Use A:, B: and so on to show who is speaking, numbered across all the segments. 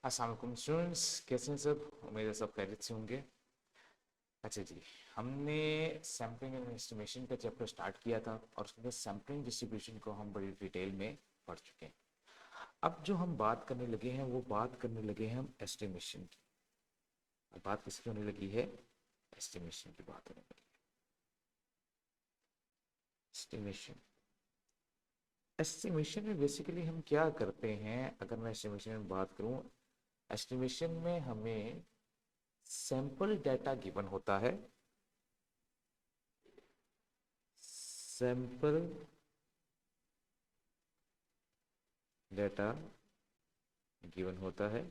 A: अस्सलाम वालेकुम स्टूडेंट्स, कैसे हैं सब? उम्मीद है सब खैरियत से होंगे। अच्छा जी, हमने सैम्पलिंग एंड एस्टिमेशन का चैप्टर स्टार्ट किया था और उसके बाद सैम्पलिंग डिस्ट्रीब्यूशन को हम बड़ी डिटेल में पढ़ चुके हैं। अब जो हम बात करने लगे हैं वो बात करने लगे हैं हम एस्टिमेशन की। अब बात किसकी होने लगी है? एस्टिमेशन की बात होने लगी है। एस्टिमेशन एस्टिमेशन में बेसिकली हम क्या करते हैं? अगर मैं एस्टिमेशन में बात करूं, एस्टिमेशन में हमें सैंपल डाटा गिवन होता है। सैंपल डाटा गिवन होता है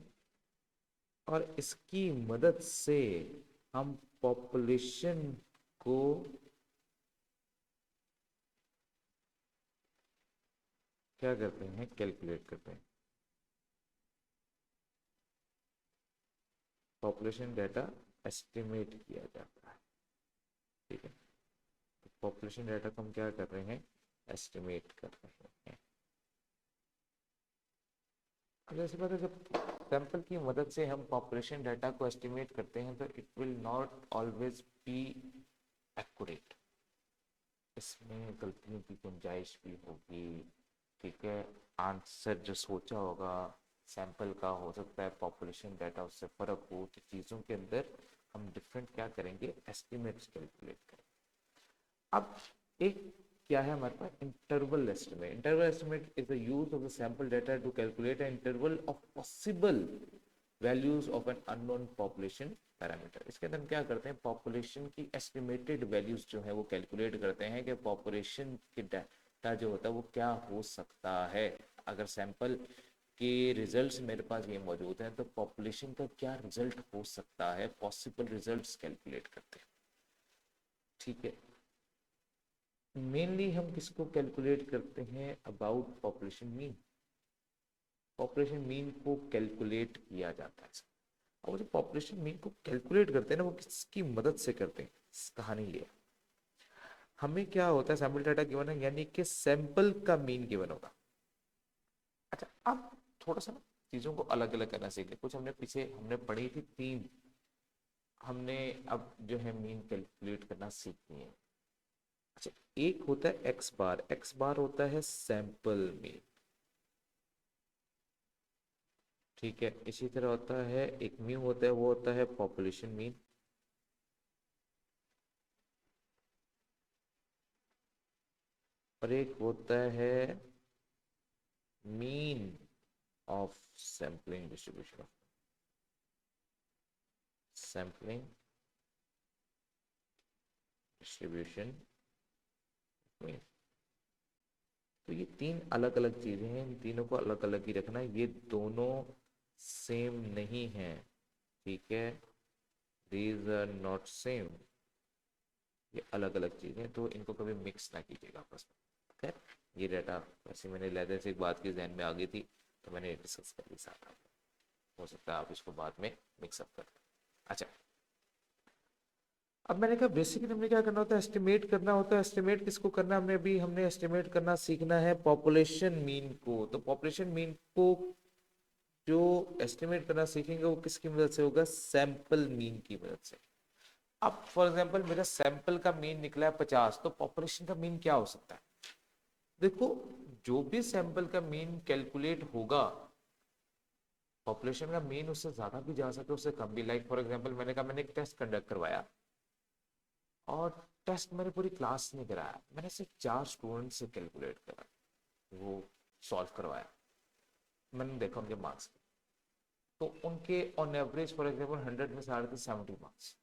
A: और इसकी मदद से हम पॉपुलेशन को क्या करते हैं? कैलकुलेट करते हैं। पॉपुलेशन डाटा एस्टिमेट किया जाता है। ठीक है, तो पॉपुलेशन डाटा को हम क्या कर रहे हैं? एस्टिमेट कर रहे हैं। अब जैसे बात है, जब सैंपल की मदद से हम पॉपुलेशन डाटा को एस्टिमेट करते हैं तो it will not always be accurate. इसमें गलतियों की गुंजाइश भी होगी। ठीक है, आंसर जो सोचा होगा सैंपल का हो सकता है पॉपुलेशन डाटा उससे फर्क हो, तो चीज़ों के अंदर हम डिफरेंट क्या करेंगे? एस्टिमेट्स कैलकुलेट करेंगे। अब एक क्या है हमारे पास? Interval estimate. Interval estimate is the use of the sample data to calculate an interval of possible values of an unknown population parameter. इसके अंदर हम क्या करते हैं? पॉपुलेशन की एस्टिमेटेड वैल्यूज जो है वो कैलकुलेट करते हैं कि पॉपुलेशन के डाटा जो होता है वो क्या हो सकता है। अगर सैंपल के रिजल्ट्स मेरे पास ये मौजूद हैं तो पॉपुलेशन का क्या रिजल्ट हो सकता है, पॉसिबल रिजल्ट्स कैलकुलेट करते हैं। ठीक है, मेनली हम किसको कैलकुलेट करते हैं? About population mean. Population mean को कैलकुलेट किया जाता है। और जो पॉपुलेशन मीन को कैलकुलेट करते हैं ना, वो किसकी मदद से करते हैं? कहानी ये है, हमें क्या होता है? सैंपल डाटा गिवन है यानी कि सैंपल का मीन गिवन होगा। अच्छा, अब थोड़ा सा ना चीजों को अलग अलग करना सीख ले। कुछ हमने पीछे हमने पढ़ी थी तीन, हमने अब जो है मीन कैलकुलेट करना सीखनी है। अच्छा, एक होता है एक्स बार। एक्स बार होता है सैंपल मीन। ठीक है, इसी तरह होता है एक म्यू होता है, वो होता है पॉपुलेशन मीन। और एक होता है mean of sampling distribution. Sampling distribution mean. तो ये तीन अलग अलग चीजें हैं, इन तीनों को अलग अलग ही रखना है। ये दोनों सेम नहीं है। ठीक है, दीज आर नॉट सेम। ये अलग अलग चीजें हैं, तो इनको कभी मिक्स ना कीजिएगा आपस में। खैर, ये डाटा वैसे मैंने लेदर से एक बात की जहन में आ गई थी तो मैंने डिस्कस कर ली साथ में। हो सकता है आप इसको बाद में मिक्सअप कर लें। अच्छा, अब मैंने कहा बेसिकली हमने क्या करना होता है? एस्टिमेट करना होता है। एस्टिमेट किसको करना है? हमने एस्टिमेट करना सीखना है पॉपुलेशन मीन को। तो पॉपुलेशन मीन को जो एस्टिमेट करना सीखेंगे वो किसकी मदद से होगा? सैंपल मीन की मदद से। अब फॉर एग्जांपल मेरा सैंपल का मीन निकला है 50, तो पॉपुलेशन का मीन क्या हो सकता है? देखो, जो भी सैंपल का मीन कैलकुलेट होगा, पॉपुलेशन का मीन उससे ज्यादा भी जा सकता है, उससे कम भी। लाइक फॉर एग्जांपल मैंने कहा मैंने एक टेस्ट कंडक्ट करवाया और टेस्ट मैंने पूरी क्लास ने कराया, मैंने सिर्फ 4 स्टूडेंट से कैलकुलेट करा, वो सॉल्व करवाया, मैंने देखा उनके मार्क्स, तो उनके ऑन एवरेज फॉर एग्जांपल 100 में से आ रहे थे 70 मार्क्स।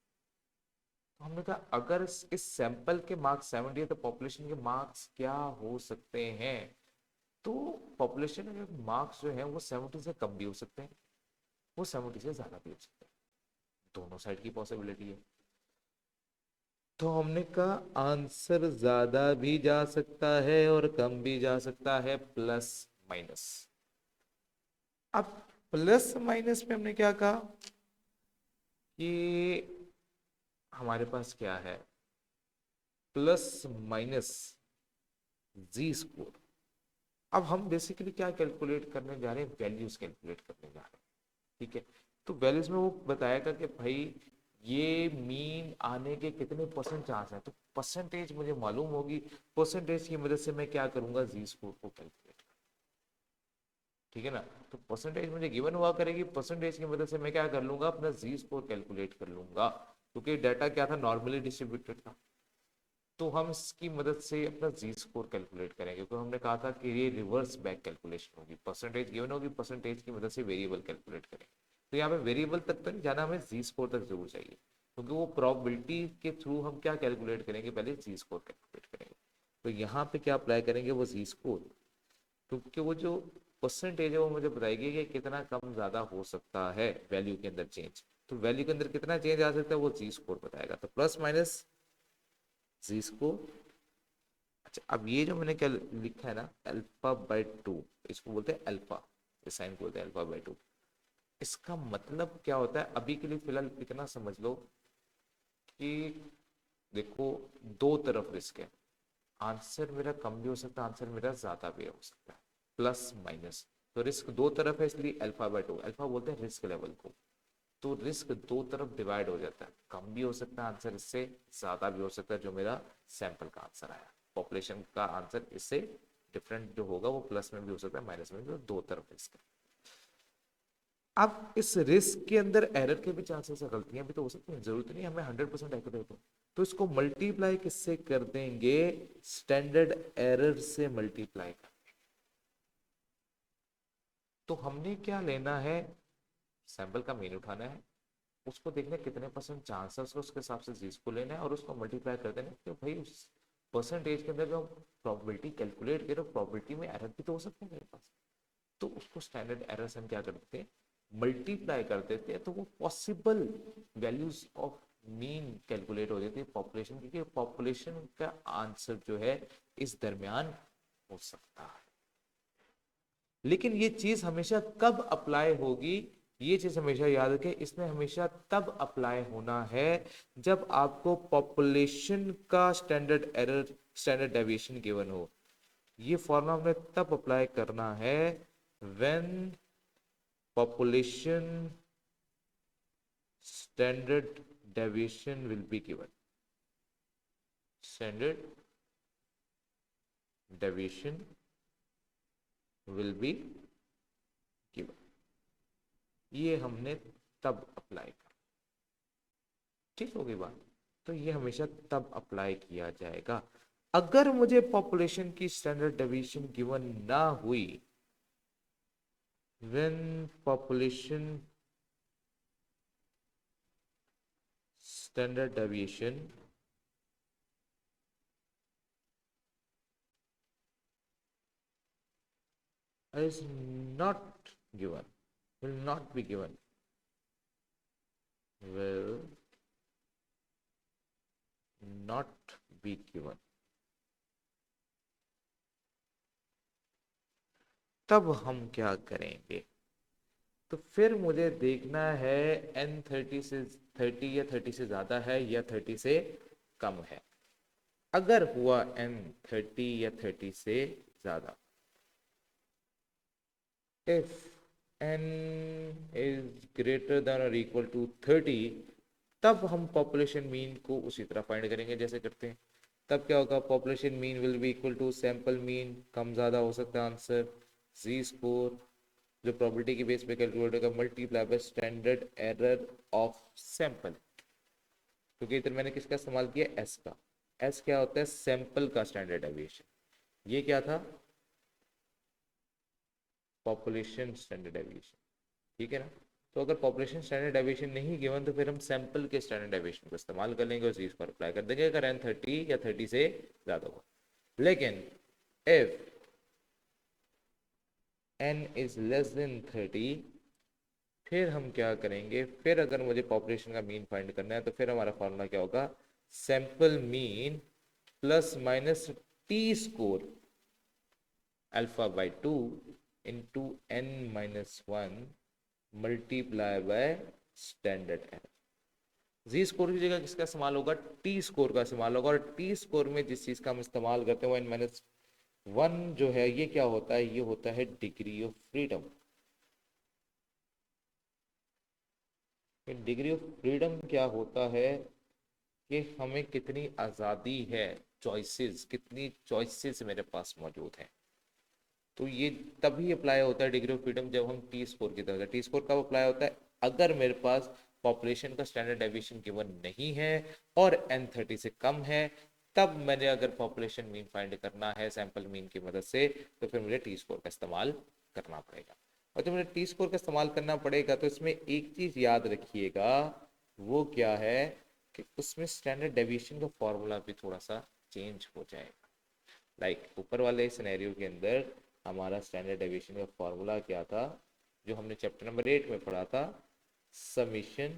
A: तो हमने कहा अगर इस सैंपल के मार्क्स 70 है तो पॉपुलेशन के मार्क्स क्या हो सकते हैं? तो पॉपुलेशन के मार्क्स जो है वो 70 से कम भी हो सकते हैं, वो 70 से ज्यादा भी हो सकते हैं। दोनों साइड की पॉसिबिलिटी है। तो हमने कहा आंसर ज्यादा भी जा सकता है और कम भी जा सकता है, प्लस माइनस। अब प्लस माइनस में हमने क्या कहा कि हमारे पास क्या है? Plus minus Z score. अब हम बेसिकली क्या कैलकुलेट करने जा रहे हैं? वैल्यूज कैलकुलेट करने जा रहे हैं। ठीक है। तो वैल्यूज में वो बताएगा कि भाई ये मीन आने के कितने परसेंट चांस है, तो परसेंटेज मुझे मालूम होगी, परसेंटेज की मदद से मैं क्या करूंगा, जी स्कोर को कैलकुलेट। ठीक है ना। तो परसेंटेज मुझे गिवन हुआ करेगी, परसेंटेज की मदद से मैं क्या कर लूंगा, अपना जी स्कोर कैलकुलेट कर लूंगा, क्योंकि डाटा क्या था, नॉर्मली डिस्ट्रीब्यूटेड था। तो हम इसकी मदद से अपना जी स्कोर कैलकुलेट करेंगे, क्योंकि हमने कहा था कि ये रिवर्स बैक कैलकुलेशन होगी, परसेंटेज गिवन होगी, परसेंटेज की मदद से वेरिएबल कैलकुलेट करेंगे। तो यहाँ पे वेरिएबल तक तो नहीं जाना, हमें जी स्कोर तक जरूर चाहिए, क्योंकि वो प्रोबेबिलिटी के थ्रू हम क्या कैलकुलेट करेंगे, पहले जी स्कोर कैलकुलेट करेंगे। तो यहाँ पे क्या अप्लाई करेंगे, वो जी स्कोर, क्योंकि वो जो परसेंटेज है वो मुझे बताएगी कि कितना कम ज्यादा हो सकता है वैल्यू के अंदर चेंज। तो वैल्यू के अंदर कितना चेंज आ सकता है वो जी स्कोर बताएगा, तो प्लस माइनस जी स्कोर। अच्छा, अब ये जो मैंने क्या लिखा है ना, अल्फा/2, इसको बोलते हैं अल्फा, इस साइन को बोलते हैं अल्फा/2। इसका मतलब क्या होता है, अभी के लिए फिलहाल इतना समझ लो कि देखो, दो तरफ रिस्क है, आंसर मेरा कम भी हो सकता है, आंसर मेरा ज्यादा भी हो सकता है, प्लस माइनस। तो रिस्क दो तरफ है, इसलिए अल्फा/2, अल्फा बोलते हैं रिस्क लेवल को। तो रिस्क दो तरफ डिवाइड हो जाता है, कम भी हो सकता है आंसर, इससे ज्यादा भी हो सकता है, जो मेरा सैंपल का आंसर आया, पॉपुलेशन का आंसर इससे डिफरेंट जो होगा वो प्लस में भी हो सकता है, माइनस में भी, तो दो तरफ रिस्क है। अब इस रिस्क के अंदर एरर के भी चांसेस है, गलतियां भी तो हो सकती हैं, जरूरत नहीं हमें 100% एक्यूरेट हो। तो इसको मल्टीप्लाई किससे कर देंगे, स्टैंडर्ड एरर से मल्टीप्लाई कर। तो हमने क्या लेना है, सैंपल का मीन उठाना है, उसको देखना है कितने परसेंट चांसेस है, उसके हिसाब से जीस को लेना है और उसको मल्टीप्लाई कर देना है, कि भाई उस परसेंटेज के अंदर जो प्रोबेबिलिटी कैलकुलेट करो, प्रोबेबिलिटी में एरर भी तो हो सकते हैं मेरे पास। तो उसको स्टैंडर्ड एरर से हम क्या करते हैं, मल्टीप्लाई कर देते हैं, तो वो possible values of mean calculate हो जाती है पॉपुलेशन की, पॉपुलेशन का आंसर जो है इस दरमियान हो सकता है। लेकिन ये चीज हमेशा कब अप्लाई होगी, ये चीज हमेशा याद रखें, इसमें हमेशा तब अप्लाई होना है जब आपको पॉपुलेशन का standard error, standard deviation given हो। ये फॉर्मूला हमने तब अप्लाई करना है when population standard deviation will be given, standard deviation will be given, ये हमने तब अप्लाई कर, ठीक हो गई बात। तो ये हमेशा तब अप्लाई किया जाएगा अगर मुझे पॉपुलेशन की स्टैंडर्ड डेविएशन गिवन ना हुई, when population standard deviation is not given, will not be given, will not be given, तब हम क्या करेंगे, तो फिर मुझे देखना है एन 30 से 30 या 30 से ज्यादा है या 30 से कम है। अगर हुआ एन 30 या 30 से ज्यादा, if n is greater than और इक्वल टू 30, तब हम पॉपुलेशन मीन को उसी तरह फाइंड करेंगे जैसे करते हैं। तब क्या होगा, population mean will be equal to sample mean, कम ज्यादा हो सकता है आंसर, जी स्कोर जो प्रोबेबिलिटी के बेस पे कैलकुलेट होगा, multiply by standard error of sample, क्योंकि इधर मैंने किसका इस्तेमाल किया, एस का। एस क्या होता है, सैंपल का स्टैंडर्ड डेविएशन। ये क्या था, पॉपुलेशन स्टैंडर्ड डेविएशन। ठीक है ना। तो अगर पॉपुलेशन स्टैंडर्ड डेविएशन नहीं गिवन, तो फिर हम सैंपल के स्टैंडर्ड डेविएशन को इस्तेमाल कर लेंगे, उस चीज पर अप्लाई कर देंगे अगर एन 30 या 30 से ज्यादा हुआ। लेकिन if n is less than 30, फिर हम क्या करेंगे, फिर अगर मुझे पॉपुलेशन का मीन फाइंड करना है, तो फिर हमारा फॉर्मूला क्या होगा, sample mean plus minus T score अल्फा/2 into N minus 1 multiply by standard error. Z score की जगह किसका इस्तेमाल होगा, टी स्कोर का इस्तेमाल होगा, और टी स्कोर में जिस चीज का हम इस्तेमाल करते हैं वो एन माइनस 1 जो है, ये क्या होता है, ये होता है degree of freedom. Degree of freedom क्या होता है कि हमें कितनी आज़ादी है, चॉइसेस, कितनी चॉइसेस मेरे पास मौजूद हैं। तो ये तभी अप्लाई होता है डिग्री ऑफ फ्रीडम जब हम टी स्कोर की तरफ, टी स्कोर कब अप्लाई होता है, अगर मेरे पास पॉपुलेशन का स्टैंडर्ड डेविएशन गिवन नहीं है और n30 से कम है, तब मैंने अगर पॉपुलेशन मीन फाइंड करना है सैंपल मीन की मदद से, तो फिर मुझे टी स्कोर का इस्तेमाल करना पड़ेगा। और जब मुझे टी स्कोर का इस्तेमाल करना पड़ेगा तो इसमें एक चीज याद रखिएगा, वो क्या है कि उसमें स्टैंडर्ड डेविएशन का फॉर्मूला भी थोड़ा सा चेंज हो जाएगा। ऊपर वाले सिनेरियो के अंदर हमारा स्टैंडर्ड डेविएशन का फॉर्मूला क्या था, जो हमने चैप्टर नंबर 8 में पढ़ा था, summation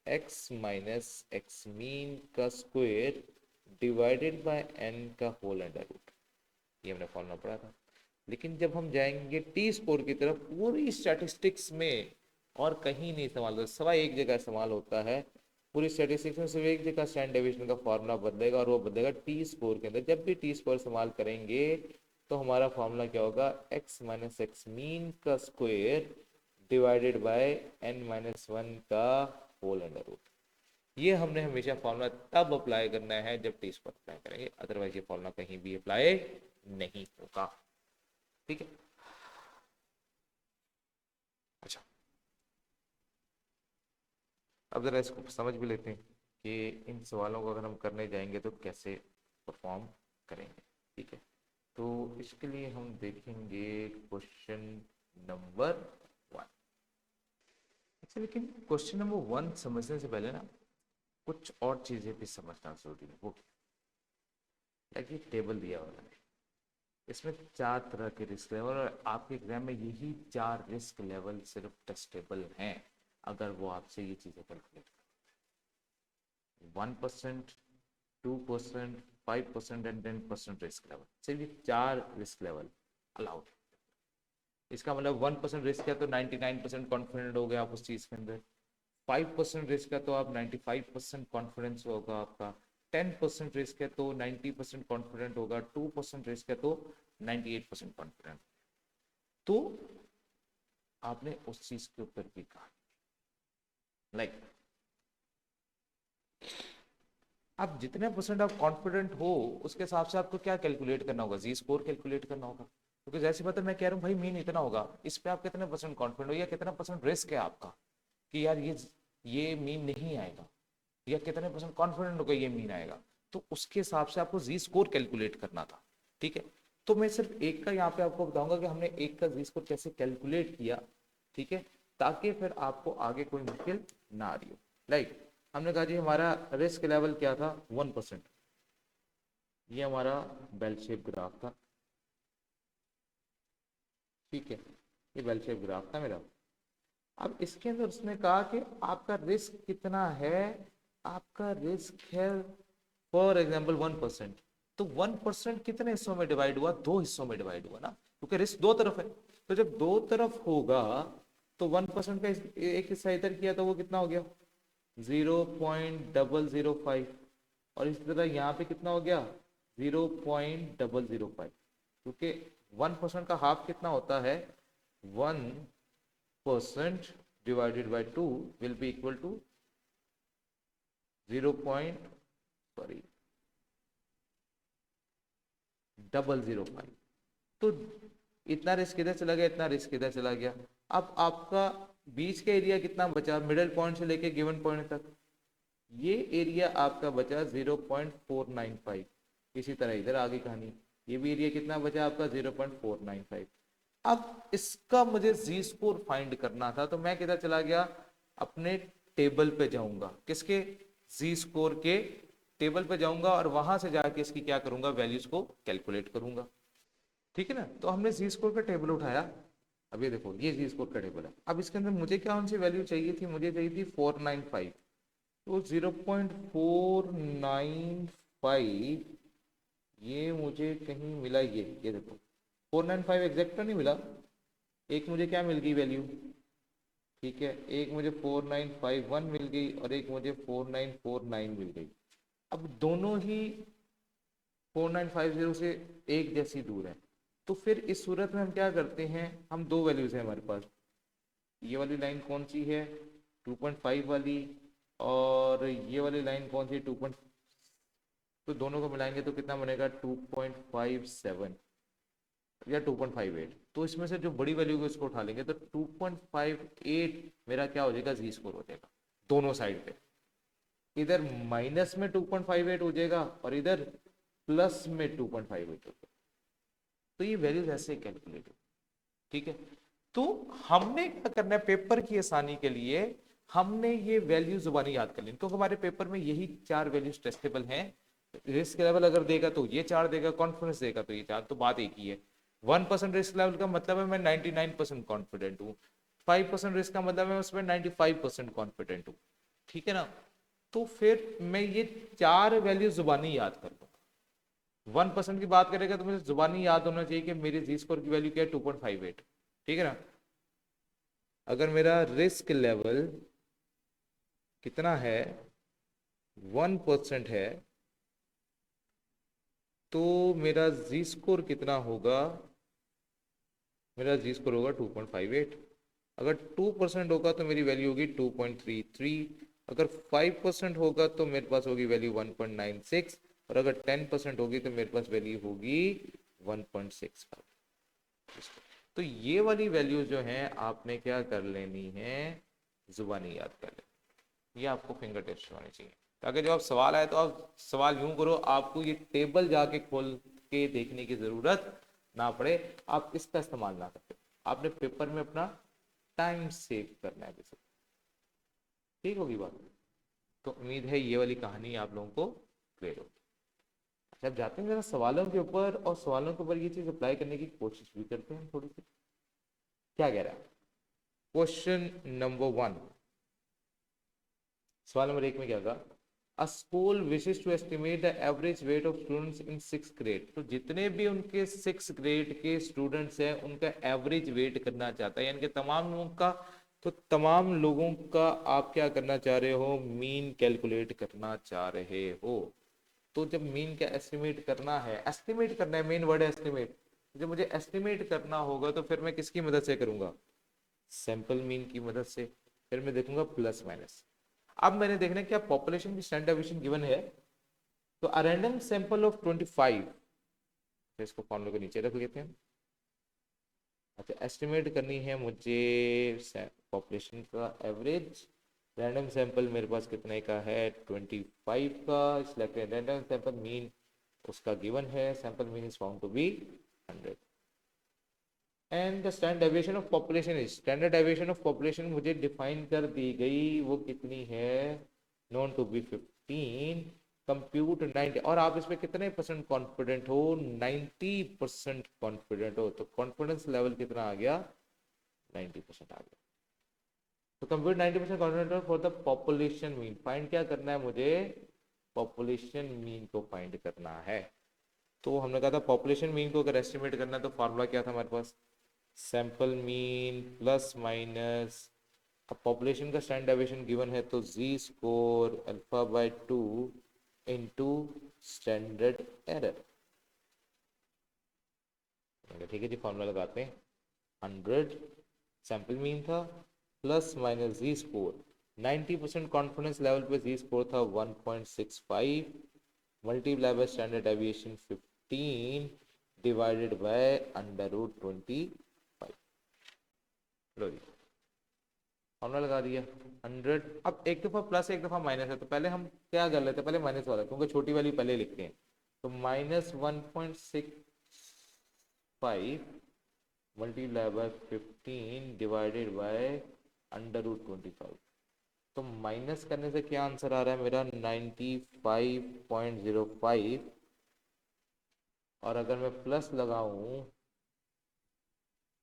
A: x minus x mean का स्क्वायर डिवाइडेड बाय n का होल अंडर रूट, ये हमने फॉर्मूला पढ़ा था। लेकिन जब हम जाएंगे टी स्कोर की तरफ, पूरी स्टैटिस्टिक्स में और कहीं नहीं इस्तेमाल होता, सवा एक जगह इस्तेमाल होता है। पूरी स्टैटिस्टिक्स में सिर्फ एक जगह स्टैंडर्ड डेविएशन का फॉर्मूला बदलेगा और वो बदलेगा टी स्कोर के अंदर। जब भी टी स्कोर इस्तेमाल करेंगे तो हमारा फॉर्मूला क्या होगा, x माइनस एक्स मीन का स्क्वायर डिवाइडेड बाय n-1 का होल अंडर रूट। ये हमने हमेशा फॉर्मूला तब अप्लाई करना है जब टी स्कोर अप्लाई करेंगे, अदरवाइज ये फॉर्मूला कहीं भी अप्लाई नहीं होगा। ठीक है, अच्छा अब जरा इसको समझ भी लेते हैं कि इन सवालों को अगर हम करने जाएंगे तो कैसे परफॉर्म करेंगे। ठीक है, तो इसके लिए हम देखेंगे क्वेश्चन नंबर 1। अच्छा, लेकिन क्वेश्चन नंबर 1 समझने से पहले ना कुछ और चीजें भी समझना जरूरी है। वो क्या, टेबल दिया हुआ है, इसमें 4 तरह के रिस्क लेवल, और आपके एग्जाम में यही 4 रिस्क लेवल सिर्फ टेस्टेबल हैं अगर वो आपसे ये चीजें कैलकुलेट करें। 1%, 2%, 5% एंड 10% रिस्क लेवल, सिर्फ ये 4 रिस्क लेवल अलाउड। इसका मतलब 1% रिस्क है तो 99% कॉन्फिडेंट हो गया आप उस चीज के अंदर। 5% रिस्क है तो आप 95% कॉन्फिडेंस होगा आपका। 10% रिस्क है तो 90% कॉन्फिडेंट होगा। 2% रिस्क है तो 98% कॉन्फिडेंट। तो आपने उस चीज के ऊपर भी कहा, लाइक आप जितने परसेंट आप कॉन्फिडेंट हो उसके हिसाब से आपको क्या कैलकुलेट करना होगा, जी स्कोर कैलकुलेट करना होगा। क्योंकि जैसे बात है, मैं कह रहा हूँ भाई मीन इतना होगा, इस पे आप कितने परसेंट कॉन्फिडेंट हो या कितना परसेंट रिस्क है आपका कि यार ये मीन नहीं आएगा, या कितने परसेंट कॉन्फिडेंट होगा ये मीन आएगा, तो उसके हिसाब से आपको जी स्कोर कैलकुलेट करना था। ठीक है, तो मैं सिर्फ एक का यहाँ पे आपको बताऊंगा कि हमने एक का जी स्कोर कैसे कैलकुलेट किया। ठीक है, ताकि फिर आपको आगे कोई मुश्किल ना आ रही हो। लाइक हमने कहा जी हमारा रिस्क लेवल क्या था, 1%। ये हमारा बेल शेप ग्राफ था। ठीक है, ये बेल शेप ग्राफ था मेरा। अब इसके अंदर उसने कहा कि आपका रिस्क कितना है, आपका रिस्क है फॉर एग्जाम्पल 1%। तो 1% कितने हिस्सों में डिवाइड हुआ, 2 हिस्सों में डिवाइड हुआ ना, क्योंकि रिस्क दो तरफ है। तो जब दो तरफ होगा तो 1% का एक हिस्सा इधर किया तो वो कितना हो गया, 0.005। और इसी तरह यहाँ पे कितना हो गया, 0.005। क्योंकि 1% का हाफ कितना होता है, 1% divided by 2 will be equal to 0.0005। तो इतना रिस्क इधर चला गया, इतना रिस्क इधर चला गया। अब आपका बीच का एरिया कितना बचा, मिडिल पॉइंट से लेके गिवन पॉइंट तक, ये एरिया आपका बचा 0.495। इसी तरह इधर आगे कहानी, ये भी एरिया कितना बचा आपका 0.495। अब इसका मुझे जी स्कोर फाइंड करना था, तो मैं किधर चला गया, अपने टेबल पे जाऊंगा, किसके, जी स्कोर के टेबल पे जाऊंगा और वहां से जाके इसकी क्या करूंगा, वैल्यूज को कैलकुलेट करूंगा। ठीक है ना, तो हमने जी स्कोर का टेबल उठाया। अब ये देखो, ये जी स्कोर का टेबल है। अब इसके अंदर मुझे क्या उनसे वैल्यू चाहिए थी, मुझे चाहिए थी 495। तो 0.495 ये मुझे कहीं मिला, ये देखो 495 एग्जैक्ट तो नहीं मिला, एक मुझे क्या मिल गई वैल्यू, ठीक है, एक मुझे 4951 मिल गई और एक मुझे 4949 मिल गई। अब दोनों ही 4950 से एक जैसी दूर है। तो फिर इस सूरत में हम क्या करते हैं, हम दो वैल्यूज हैं हमारे पास, ये वाली लाइन कौन सी है, 2.5 वाली और ये वाली लाइन कौन सी 2. तो दोनों को मिलाएंगे तो कितना बनेगा 2.57 या 2.58. तो इसमें से जो बड़ी वैल्यू है उसको उठा लेंगे तो 2.58 मेरा क्या हो जाएगा, जी स्कोर हो जाएगा दोनों साइड पे. इधर माइनस में 2.58 हो जाएगा और इधर प्लस में 2.58 हो जाएगा. तो ये वैल्यूज ऐसे कैलकुलेट हो. ठीक है, तो हमने क्या करना है पेपर की आसानी के लिए, हमने ये वैल्यू जुबानी याद कर ली क्योंकि हमारे पेपर में यही 4 वैल्यूज टेस्टेबल हैं. रिस्क लेवल अगर देगा तो ये 4 देगा, कॉन्फिडेंस देगा तो ये 4. तो बात एक ही है. 1% रिस्क लेवल का मतलब है मैं 99% कॉन्फिडेंट हूँ. 5% रिस्क का मतलब है उसमें 95% कॉन्फिडेंट हूँ. ठीक है ना. तो फिर मैं ये 4 वैल्यू जुबानी याद कर लूंगा. 1% की बात करेगा तो मुझे जुबानी याद होना चाहिए कि मेरी जी स्कोर की वैल्यू क्या है 2.58. ठीक है ना. अगर मेरा रिस्क लेवल कितना है 1% है तो मेरा जी स्कोर कितना होगा, मेरा जी स्कोर होगा 2.58. अगर 2% होगा तो मेरी वैल्यू होगी 2.33. अगर 5% होगा तो मेरे पास होगी वैल्यू 1.96 और अगर 10% होगी तो मेरे पास वैल्यू होगी 1.65. तो ये वाली वैल्यू जो है आपने क्या कर लेनी है, जुबानी याद कर लेनी. ये आपको फिंगर टिप्स होनी चाहिए ताकि जब आप सवाल आए तो आप सवाल यूं करो, आपको ये टेबल जाके खोल के देखने की जरूरत ना पड़े, आप इसका इस्तेमाल ना करें. आपने पेपर में अपना टाइम सेव करना है बेसिक. ठीक होगी बात. तो उम्मीद है ये वाली कहानी आप लोगों को क्लियर होगी. अच्छा, अब जाते हैं जरा सवालों के ऊपर और सवालों के ऊपर ये चीज अप्लाई करने की कोशिश भी करते हैं थोड़ी सी. क्या कह रहा है क्वेश्चन नंबर 1. सवाल नंबर 1 में क्या होगा, A school wishes to estimate the average weight of students in 6th grade. तो जितने भी उनके 6th grade के स्टूडेंट्स हैं उनका एवरेज वेट करना चाहता है, यानी कि तमाम लोगों का. तो तमाम लोगों का आप क्या करना चाह रहे हो, मीन कैलकुलेट करना चाह रहे हो. तो जब मीन का एस्टिमेट करना है, एस्टिमेट करना है, मेन वर्ड है एस्टिमेट. जब मुझे एस्टिमेट करना होगा तो फिर मैं किसकी मदद से करूंगा, सैंपल मीन की मदद से. फिर मैं देखूंगा प्लस माइनस. अब मैंने देखना है क्या पॉपुलेशन की स्टैंडर्ड डेविएशन गिवन है. तो अ रैंडम सैंपल ऑफ 25, तो इसको फॉर्मूले को नीचे रख लेते हैं. अच्छा, एस्टिमेट करनी है मुझे पॉपुलेशन का एवरेज. रैंडम सैंपल मेरे पास कितने का है 25 का. इसलिए रैंडम सैंपल मीन उसका गिवन है, sample mean is found to be 100. And the standard deviation of population is, standard deviation of population मुझे डिफाइन कर दी गई, वो कितनी है, नोन टू बी 15. कंप्यूट 90. और आप इसमें कितने परसेंट कॉन्फिडेंट हो, 90% कॉन्फिडेंट हो. तो कॉन्फिडेंस लेवल कितना आ गया, 90% आ गया. तो compute 90% confident for the population mean. Find क्या करना है मुझे, पॉपुलेशन मीन को फाइंड करना है. तो हमने कहा था पॉपुलेशन मीन को अगर एस्टिमेट करना है तो फॉर्मूला क्या था हमारे पास, सैंपल मीन प्लस माइनस. अब पॉपुलेशन का स्टैंडर्ड डेविएशन गिवन है तो Z score alpha by 2 into standard error. ठीक है जी, फॉर्मूला लगाते हैं. 100 सैंपल मीन था plus minus Z score. 90% confidence level पे जी स्कोर था 1.65 multiply by standard deviation 15 divided by under root 25. लो जी, फॉर्मूला लगा दिया 100. अब एक दफा प्लस एक दफा माइनस है तो पहले हम क्या कर लेते हैं, पहले माइनस वाला क्योंकि छोटी वाली पहले लिखते हैं. तो minus 1.65 multiply by 15 divided by under root 25. तो माइनस करने से क्या आंसर आ रहा है मेरा 95.05. और अगर मैं प्लस लगाऊं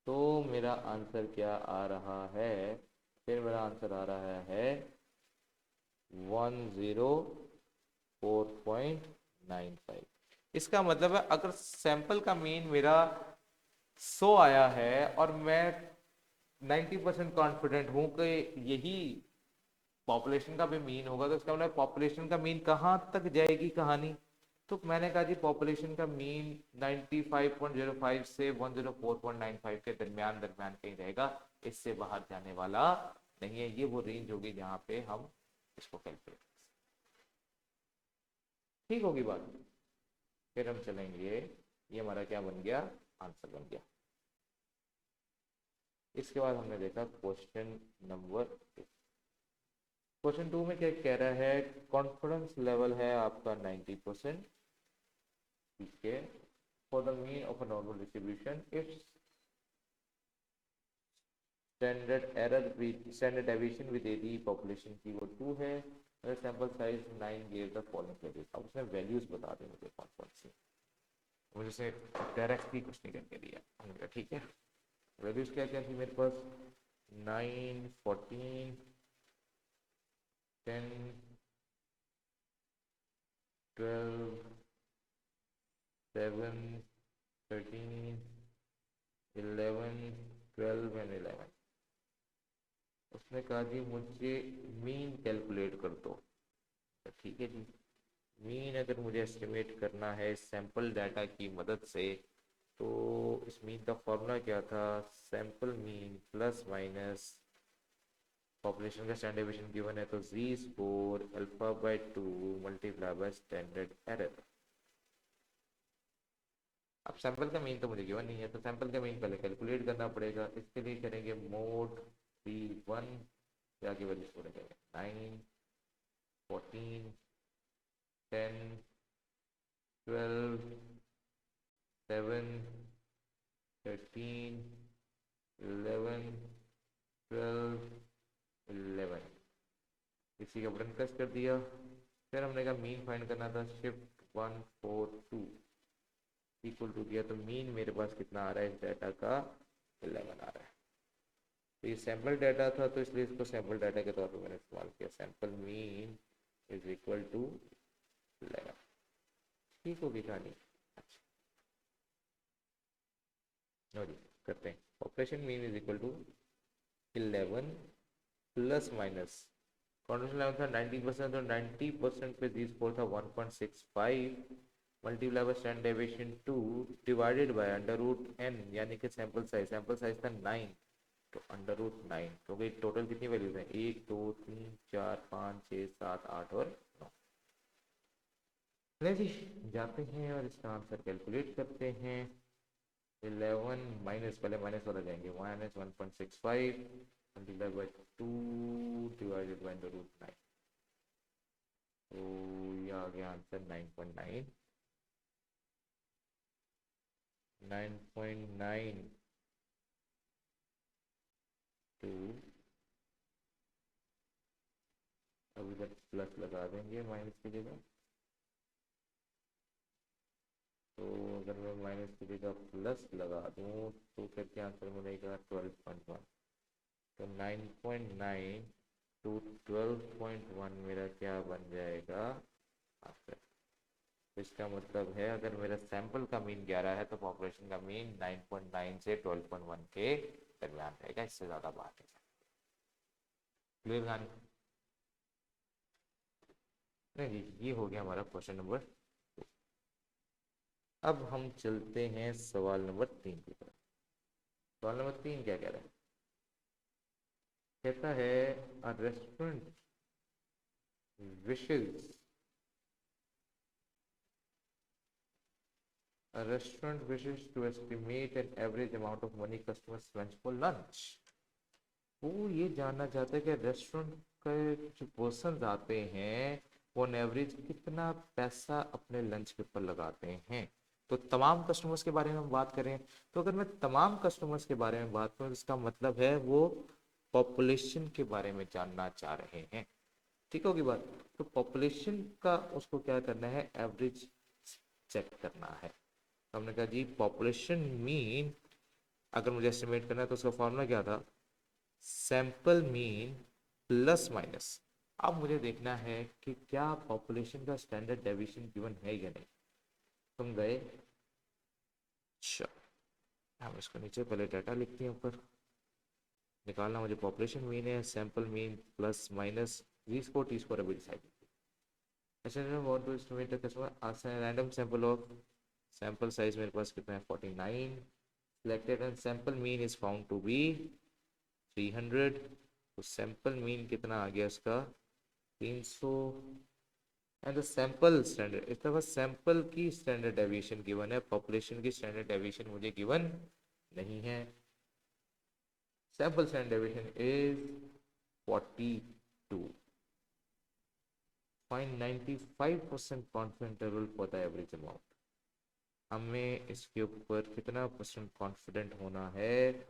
A: तो मेरा आंसर क्या आ रहा है, फिर मेरा आंसर आ रहा है 104.95. इसका मतलब है अगर सैंपल का मीन मेरा 100 आया है और मैं 90% कॉन्फिडेंट हूं कि यही पॉपुलेशन का भी मीन होगा, तो इसका मतलब पॉपुलेशन का मीन कहाँ तक जाएगी कहानी. तो मैंने कहा जी पॉपुलेशन का मीन 95.05 से 104.95 के दरमियान दरमियान कहीं रहेगा, इससे बाहर जाने वाला नहीं है, ये वो रेंज होगी जहाँ पे हम इसको कैलकुलेट, ठीक होगी बात। फिर हम चलेंगे, ये हमारा क्या बन गया, आंसर बन गया। इसके बाद हमने देखा क्वेश्चन नंबर 2। क्वेश्चन 2 में क्या कह रहा है, कॉन्फिडेंस लेवल है आपका 90%, ठीक है, for the mean of a normal distribution if standard deviation with एडी पॉपुलेशन की वो 2 है, sample size 9 give the following values. अब उसने वैल्यूज बता दी मुझे कौन कौन सी, मुझे से डायरेक्टली कुछ नहीं करके दिया, हमने कहा ठीक है। वैल्यूज क्या क्या थी मेरे पास, 9, 14, 10, 12, 7, 13, 11, 12 एंड 11। उसने कहा जी मुझे मीन कैलकुलेट कर दो, तो ठीक है जी, मीन अगर मुझे एस्टिमेट करना है सैंपल डाटा की मदद से, तो इस मीन का फॉर्मूला क्या था, sample mean plus minus population का स्टैंडर्ड डेविएशन गिवन है, तो Z score alpha by 2 multiply by standard error. अब सैंपल का मीन तो मुझे गिवन नहीं है, तो सैंपल का मीन पहले कैलकुलेट करना पड़ेगा। इसके लिए करेंगे मोड C1, आगे वैल्यू छोड़ेंगे 9, 14, 10, 12, 7, 13, 11, 12, 11, इसी का बटन प्रेस कर दिया। फिर हमने कहा मीन फाइंड करना था, शिफ्ट 142 इक्वल टू दिया, तो मीन मेरे पास कितना आ रहा है इस डाटा का, 11 आ रहा है। तो ये सैंपल डाटा था, तो इसलिए इसको सैंपल डाटा के तौर पर मैंने इस्तेमाल किया, sample mean is equal to 11, ठीक होगी कहानी। अच्छा जी, करते हैं, operation mean is equal to 11 plus minus, contribution level था 90%, तो 90% पे जी स्कोर था 1.65 multiply by standard deviation 2 divided by under root n, यानी कि सैंपल साइज था 9, तो अंडर रूट 9, तो गई टोटल कितनी वैल्यूज हैं, 1 2 3 4 5 6 7 8 और 9। चलिए जी जाते हैं और इसका आंसर कैलकुलेट करते हैं। 11 माइनस, पहले माइनस वाला जाएंगे, minus 1.65 multiply by 2 divided by under root 9, तो ये आ गया आंसर 9.9, 9.9 टू, अब इधर प्लस लगा देंगे माइनस की जगह, तो अगर मैं माइनस की जगह प्लस लगा दूँ तो फिर क्या आंसर मिलेगा, 12.1, तो 9.9 टू 12.1 मेरा क्या बन जाएगा आंसर। तो इसका मतलब है अगर मेरा सैंपल का मीन 11 है, तो पॉपुलेशन का मीन 9.9 से 12.1 के दरमियान रहेगा, इससे ज़्यादा बात है। क्लियर कहानी, नहीं जी, ये हो गया हमारा क्वेश्चन नंबर। अब हम चलते हैं सवाल नंबर 3 की तरफ। सवाल नंबर 3 क्या कह रहा है, कहता है a restaurant wishes A restaurant wishes to estimate an average amount of money customers spend for lunch. वो ये जानना चाहते हैं कि रेस्टोरेंट के जो पर्सन आते हैं वो ऑन एवरेज कितना पैसा अपने लंच के ऊपर लगाते हैं। तो तमाम कस्टमर्स के बारे में हम बात करें, तो अगर मैं तमाम कस्टमर्स के बारे में बात करूँ, इसका मतलब है वो पॉपुलेशन के बारे में जानना चाह रहे हैं, ठीक होगी बात। तो पॉपुलेशन का उसको क्या करना है, एवरेज चेक करना है। तो हमने कहा जी पॉपुलेशन मीन अगर मुझे एस्टिमेट करना है तो उसका फॉर्मूला क्या था, सैंपल मीन प्लस माइनस। अब मुझे देखना है कि क्या पॉपुलेशन का स्टैंडर्ड डेविएशन गिवन है या नहीं। तुम गए, अच्छा हम इसको नीचे पहले डाटा लिखते हैं ऊपर, निकालना मुझे पॉपुलेशन मीन है, sample mean plus minus Z score T score अभी decide. Want to estimate the customer random sample of, sample size मेरे पास कितना है 49, selected and sample mean is found to be 300, तो सैंपल मीन कितना आ गया इसका 300 एंड द सैंपल स्टैंडर्ड, इस दफा सैंपल की स्टैंडर्ड डेविएशन गिवन है, पॉपुलेशन की स्टैंडर्ड डेविएशन मुझे गिवन नहीं है। Sample standard deviation is 42, find 95% confidence interval for the average amount. हमें इसके ऊपर कितना परसेंट कॉन्फिडेंट होना है,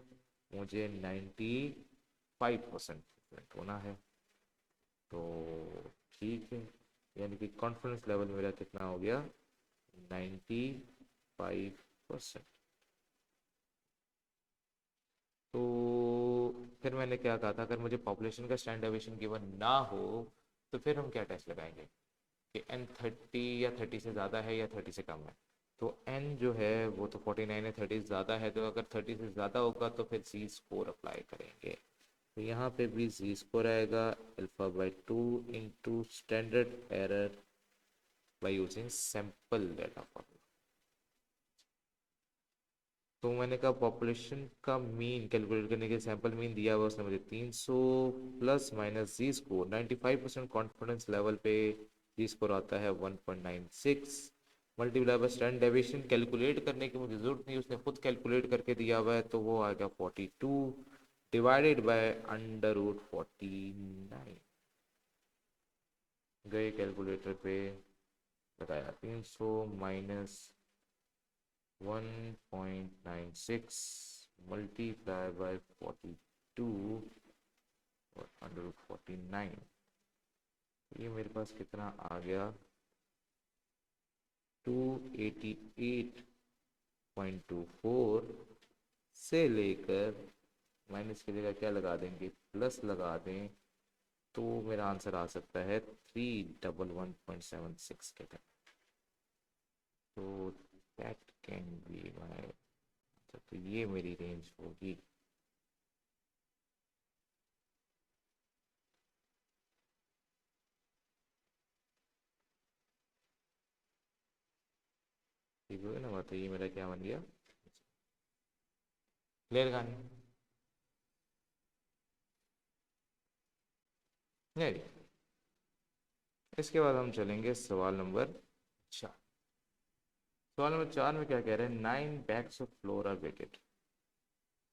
A: मुझे 95% कॉन्फिडेंट होना है। तो ठीक है, यानी कि कॉन्फिडेंस लेवल मेरा कितना हो गया 95%। तो फिर मैंने क्या कहा था, अगर मुझे पॉपुलेशन का स्टैंडर्ड डेविएशन गिवन ना हो तो फिर हम क्या टेस्ट लगाएंगे कि एन 30 या 30 से ज़्यादा है या 30 से कम है। तो एन जो है वो तो 49 है, 30 से ज़्यादा है, तो अगर 30 से ज़्यादा होगा तो फिर जी स्कोर अप्लाई करेंगे। तो यहाँ पे भी जी स्कोर आएगा alpha by 2 into standard error by using sample data formula. तो मैंने कहा पॉपुलेशन का मीन कैलकुलेट करने के सैंपल मीन दिया हुआ उसने मुझे 300 plus minus Z score 95% confidence level पे जी स्कोर आता है 1.96 multiply by standard deviation calculate करने की मुझे जरूरत नहीं, उसने खुद कैलकुलेट करके दिया हुआ है, तो वो आ गया 42 डिवाइडेड बाय अंडर रूट 49। गए कैलकुलेटर पे, बताया 300 माइनस 1.96 मल्टीप्लाई बाय 42 और अंडर रूट 49। ये मेरे पास कितना आ गया 288.24 से लेकर माइनस की जगह क्या लगा देंगे प्लस लगा दें, तो मेरा आंसर आ सकता है 311.76 के तक। तो दैट कैन बी माय, तो ये मेरी रेंज होगी। ठीक है ना बात, तो ये मेरा क्या बन गया, क्लियर कहानी नहीं। इसके बाद हम चलेंगे सवाल नंबर 4। सवाल नंबर 4 में क्या कह रहे हैं, 9 bags of floor are weighted,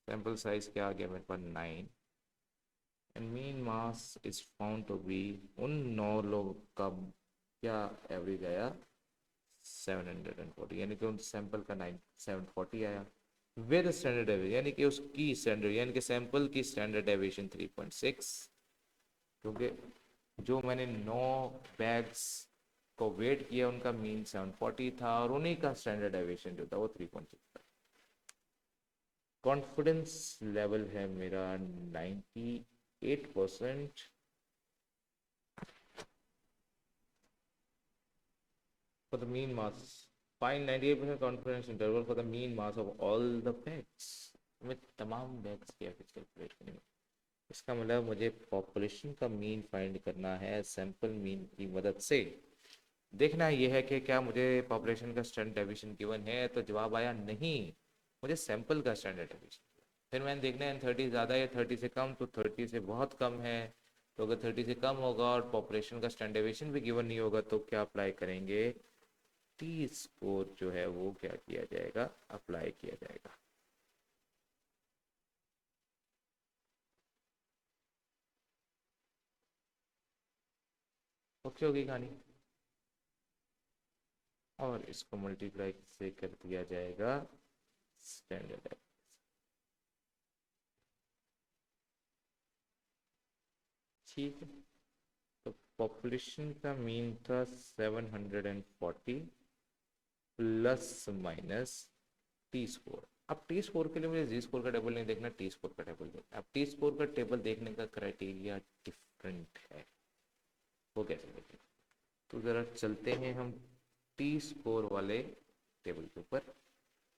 A: sample size क्या आ गया मेरे पास 9 and mean mass is found to be, उन 9 लोगों का क्या एवरेज आया 740, यानी कि उन सैंपल का 9 740 आया विद स्टैंडर्ड डेविएशन, यानी कि उसकी स्टैंडर्ड यानी कि सैंपल की स्टैंडर्ड डेविएशन 3.6, क्योंकि जो मैंने 9 बैग्स को वेट किया उनका मीन 740 था और उन्हीं का स्टैंडर्ड डेविएशन जो था वो 3.6 था। कॉन्फिडेंस लेवल है मेरा 98% for the mean mass. Find 98% confidence interval for the mean mass of all the bags. हमें तमाम बैग्स की एवरेज कैलकुलेट करनी है। इसका मतलब मुझे पॉपुलेशन का मीन फाइंड करना है सैंपल मीन की मदद से। देखना यह है कि क्या मुझे पॉपुलेशन का स्टैंडर्ड डेविएशन गिवन है, तो जवाब आया नहीं, मुझे सैंपल का स्टैंडर्ड डेविएशन। फिर मैंने देखना है 30 ज़्यादा या 30 से कम, तो 30 से बहुत कम है, तो अगर 30 से कम होगा और पॉपुलेशन का स्टैंडर्ड डेविएशन भी गिवन नहीं होगा तो क्या अप्लाई करेंगे, टी स्कोर जो है वो क्या किया जाएगा, अप्लाई किया जाएगा। ओके होगी कहानी, और इसको मल्टीप्लाई से कर दिया जाएगा स्टैंडर्ड। ठीक है, तो पॉपुलेशन का मीन था 740 प्लस माइनस टी स्कोर। अब टी स्कोर के लिए मुझे जी स्कोर का टेबल नहीं देखना, टी स्कोर का टेबल देखना। अब टी स्कोर का टेबल देखने का क्राइटेरिया डिफरेंट है, वो कैसे देखें, तो ज़रा चलते हैं हम टी स्कोर वाले टेबल के ऊपर।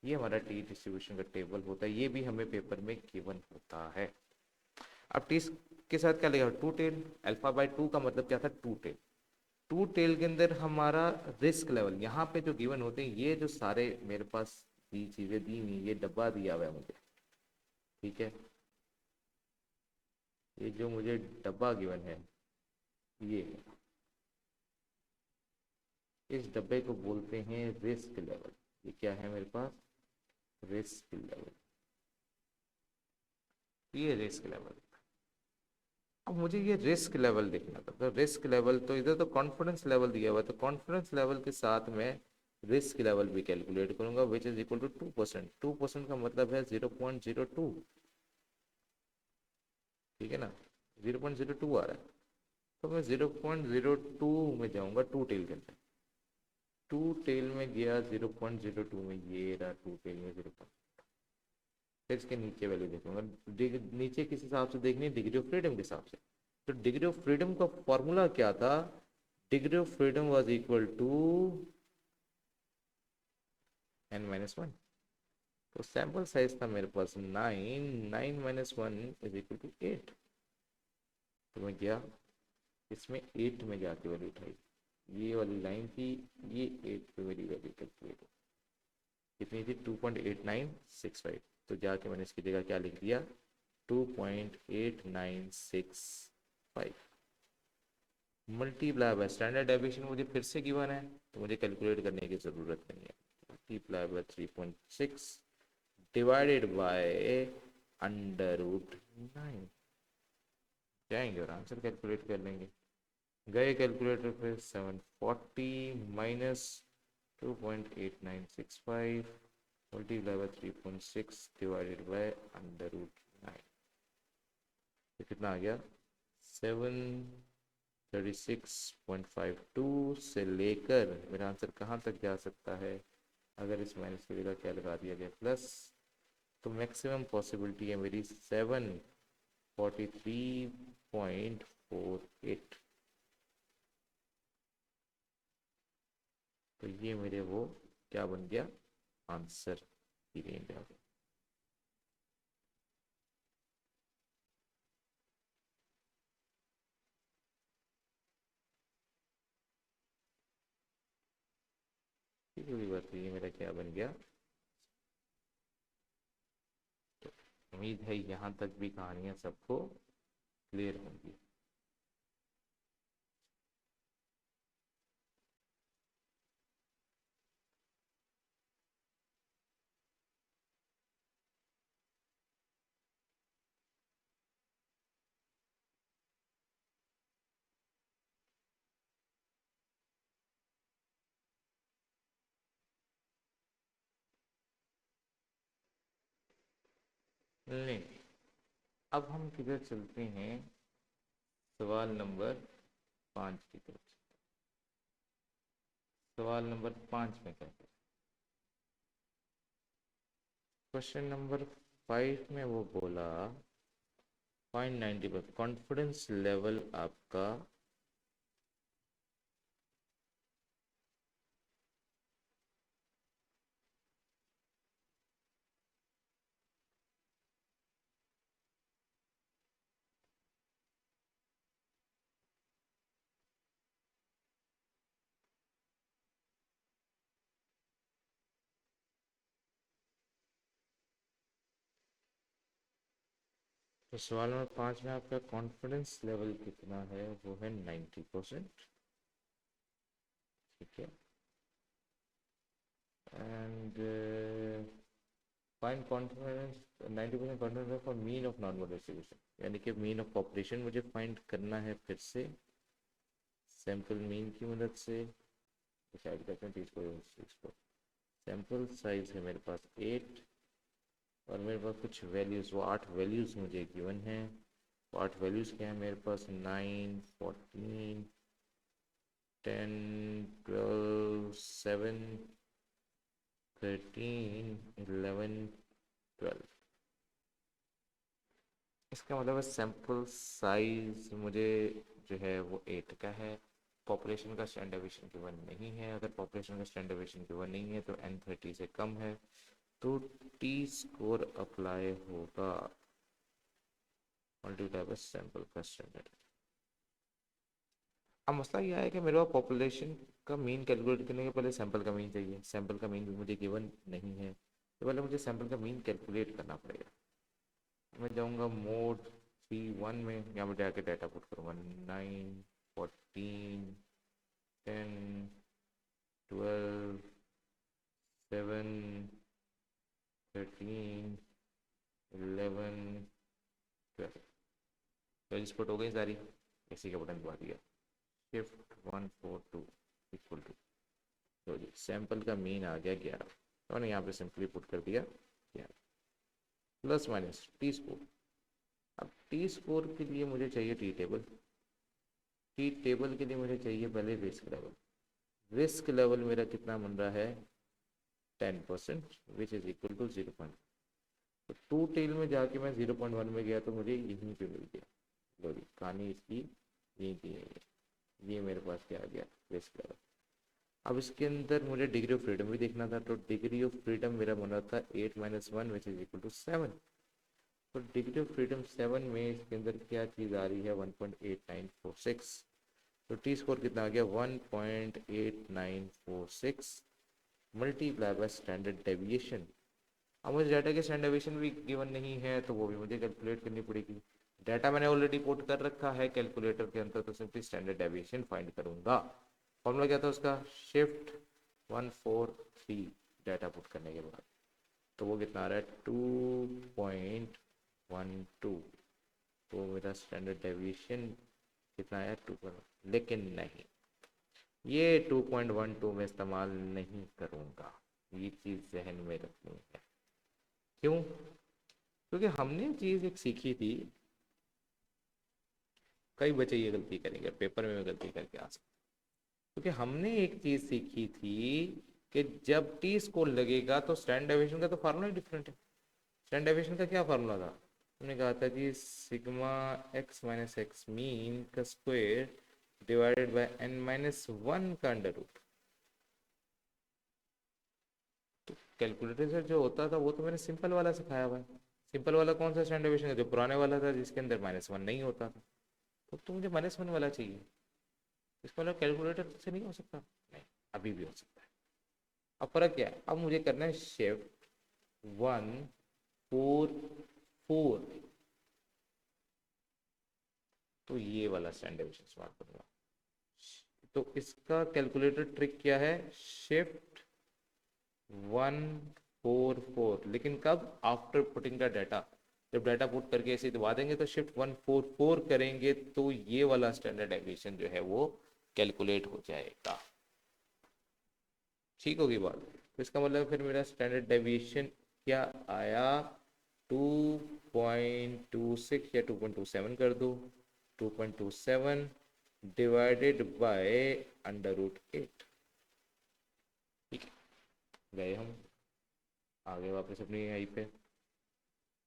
A: ये हमारा टी डिस्ट्रीब्यूशन का टेबल होता है, ये भी हमें पेपर में गिवन होता है। अब टी के साथ क्या लगेगा, टू टेल, अल्फा बाई 2 का मतलब क्या था, टू टेल। टू टेल के अंदर हमारा रिस्क लेवल यहाँ पे जो गिवन होते हैं, ये जो सारे मेरे पास ये चीज़ें दी हुई, ये डब्बा दिया हुआ है मुझे, ठीक है। ये जो मुझे डब्बा गिवन है, ये इस डब्बे को बोलते हैं रिस्क लेवल। ये क्या है मेरे पास? Risk level. ये रिस्क लेवल। अब मुझे ये रिस्क लेवल देखना था, तो रिस्क लेवल तो इधर तो कॉन्फिडेंस लेवल दिया हुआ है, तो कॉन्फिडेंस लेवल के साथ मैं रिस्क लेवल भी कैलकुलेट करूंगा, विच इज इक्वल टू 2%। 2% का मतलब है 0.02। ठीक है ना, 0.02 आ रहा है। तो मैं 0.02 में जाऊंगा टू टेल के अंदर। टू टेल में गया 0.02 में, ये रहा टू टेल में 0। फिर इसके नीचे वैल्यू देखूंगा। नीचे किस हिसाब से देखनी है? डिग्री ऑफ फ्रीडम के हिसाब से। तो डिग्री ऑफ फ्रीडम का फॉर्मूला क्या था? Degree of freedom was equal to n-1। तो सैंपल साइज था मेरे पास 9, 9 - 1 इज इक्वल टू 8। तो मैं गया इसमें 8 में जाके वैल्यू उठाई, ये वाली लाइन थी, ये 8 पे मेरी वैल्यू कैलकुलेट। कितनी थी? 2.8965। तो जाके मैंने इसकी जगह क्या लिख दिया? 2.8965 मल्टीप्लाई बाय स्टैंडर्ड डेविएशन मुझे फिर से गिवन है, तो मुझे कैलकुलेट करने की ज़रूरत नहीं है। Multiply by 3.6 divided by √9। जाएंगे और आंसर कैलकुलेट कर लेंगे। गए कैलकुलेटर पे 740 minus 2.8965 multiply by 3.6 divided by √9। तो कितना आ गया? 736.52 से लेकर मेरा आंसर कहाँ तक जा सकता है? अगर इस माइनस की जगह क्या लगा दिया गया प्लस, तो मैक्सिमम पॉसिबिलिटी है मेरी 743.48। तो ये मेरे वो क्या बन गया? आंसर की रेंज आ गई। ठीक है, बात ये मेरा क्या बन गया? तो उम्मीद है यहाँ तक भी कहानियाँ सबको क्लियर होंगी। नहीं, अब हम किधर चलते हैं? सवाल नंबर 5 की तरफ। सवाल नंबर 5 में क्या है? क्वेश्चन नंबर 5 में वो बोला फाइंड 90% कॉन्फिडेंस लेवल आपका तो सवाल नंबर 5 में आपका कॉन्फिडेंस लेवल कितना है? वो है 90%। ठीक है। And find confidence 90% confidence for mean of normal distribution, यानी कि मीन ऑफ पॉपुलेशन मुझे फाइंड करना है फिर से सैंपल मीन की मदद से। डिसाइड करते हैं चीज़ को। सैंपल साइज है मेरे पास 8, और मेरे पास कुछ वैल्यूज़, वो 8 वैल्यूज़ मुझे गिवन है। वो 8 वैल्यूज़ क्या है मेरे पास? 9, 14, 10, 12, 7, 13, 11, 12। इसका मतलब है सैंपल साइज मुझे जो है वो 8 का है। पॉपुलेशन का स्टैंडर्ड डेविएशन गिवन नहीं है। अगर पॉपुलेशन का स्टैंडर्ड डेविएशन गिवन नहीं है तो n30 से कम है, तो टी स्कोर अप्लाई होगा मल्टीप्लाई बाय सैंपल का स्टैंडर्ड। अब मसला यह है कि मेरे पास पॉपुलेशन का मीन कैलकुलेट करने के पहले सैंपल का मीन चाहिए। सैंपल का मीन भी मुझे गिवन नहीं है, तो पहले मुझे सैंपल का मीन कैलकुलेट करना पड़ेगा। मैं जाऊंगा मोड P1 में यहाँ पर जाके डाटा पुट करूँगा 9, 14, 10, 12, 7, 13, 11, 12 वैल्यूज पुट हो गई सारी। इसी का बटन दबा दिया, शिफ्ट 142 इक्वल टू, तो जी सैंपल का मीन आ गया 11, तो मैंने यहाँ पे सिंपली पुट कर दिया 11 प्लस माइनस टी स्कोर। अब टी स्कोर के लिए मुझे चाहिए टी टेबल, टी टेबल के लिए मुझे चाहिए पहले रिस्क लेवल। रिस्क लेवल मेरा कितना बन रहा है 10%, विच इज इक्वल टू 0. तो टू टेल में जाके मैं 0.1 में गया तो मुझे यहीं पे मिल गया। लो जी कहानी इसकी यहीं की है, ये मेरे पास क्या आ गया रिस्क लेवल। अब इसके अंदर मुझे डिग्री ऑफ फ्रीडम भी देखना था, तो डिग्री ऑफ फ्रीडम मेरा बन रहा था 8 - 1 विच इज इक्वल टू 7। तो डिग्री ऑफ फ्रीडम 7 में इसके अंदर क्या चीज़ आ रही है 1.8946। तो टी स्कोर कितना आ गया 1.8946 मल्टीप्लाई बाय स्टैंडर्ड डेविएशन। अब मुझे डाटा के स्टैंडर्ड डेविएशन भी गिवन नहीं है तो वो भी मुझे कैलकुलेट करनी पड़ेगी। डाटा मैंने ऑलरेडी पुट कर रखा है कैलकुलेटर के अंदर, तो सिंपली स्टैंडर्ड डेविएशन फाइंड करूंगा। फॉर्मूला क्या था उसका, शिफ्ट 143 डाटा पुट करने के बाद, तो वो कितना आ रहा है 2.12। तो मेरा स्टैंडर्ड डेविएशन कितना आया 2, लेकिन नहीं, ये 2.12 में इस्तेमाल नहीं करूँगा, ये चीज़ जहन में रखनी है। क्यों? क्योंकि हमने चीज़ एक सीखी थी, कई बच्चे ये गलती करेंगे, पेपर में गलती करके आ सकते, क्योंकि हमने एक चीज़ सीखी थी कि जब टी स्कोर लगेगा तो स्टैंडर्ड डेविएशन का तो फार्मूला ही डिफरेंट है। स्टैंडर्ड डेविएशन का क्या फार्मूला था, हमने कहा था जी सिग्मा x - x मीन का स्क्वायर डिवाइडेड बाय n-1 का अंडर रूट। तो कैलकुलेटर से जो होता था वो तो मैंने सिंपल वाला सिखाया हुआ है। सिंपल वाला कौन सा स्टैंडर्ड डेविएशन है, जो पुराने वाला था जिसके अंदर -1 नहीं होता था। तो मुझे -1 वाला चाहिए, इसका मतलब कैलकुलेटर से नहीं हो सकता, नहीं अभी भी हो सकता है। अब फर्क क्या है, अब मुझे करना है शिफ्ट 144, तो ये वाला स्टैंडर्ड डेविएशन इस्तेमाल करूंगा। तो इसका कैलकुलेटर ट्रिक क्या है, शिफ्ट 144, लेकिन कब, आफ्टर पुटिंग द डाटा। जब डाटा पुट करके ऐसे दबा देंगे तो शिफ्ट 144 करेंगे तो ये वाला स्टैंडर्ड डेविएशन जो है वो कैलकुलेट हो जाएगा। ठीक होगी बात, तो इसका मतलब फिर मेरा स्टैंडर्ड डेविएशन क्या आया 2.26 या 2.27 कर दो, 2.27 डिवाइडेड बाय √8। ठीक है, गए हम आगे वापस अपनी यहीं पे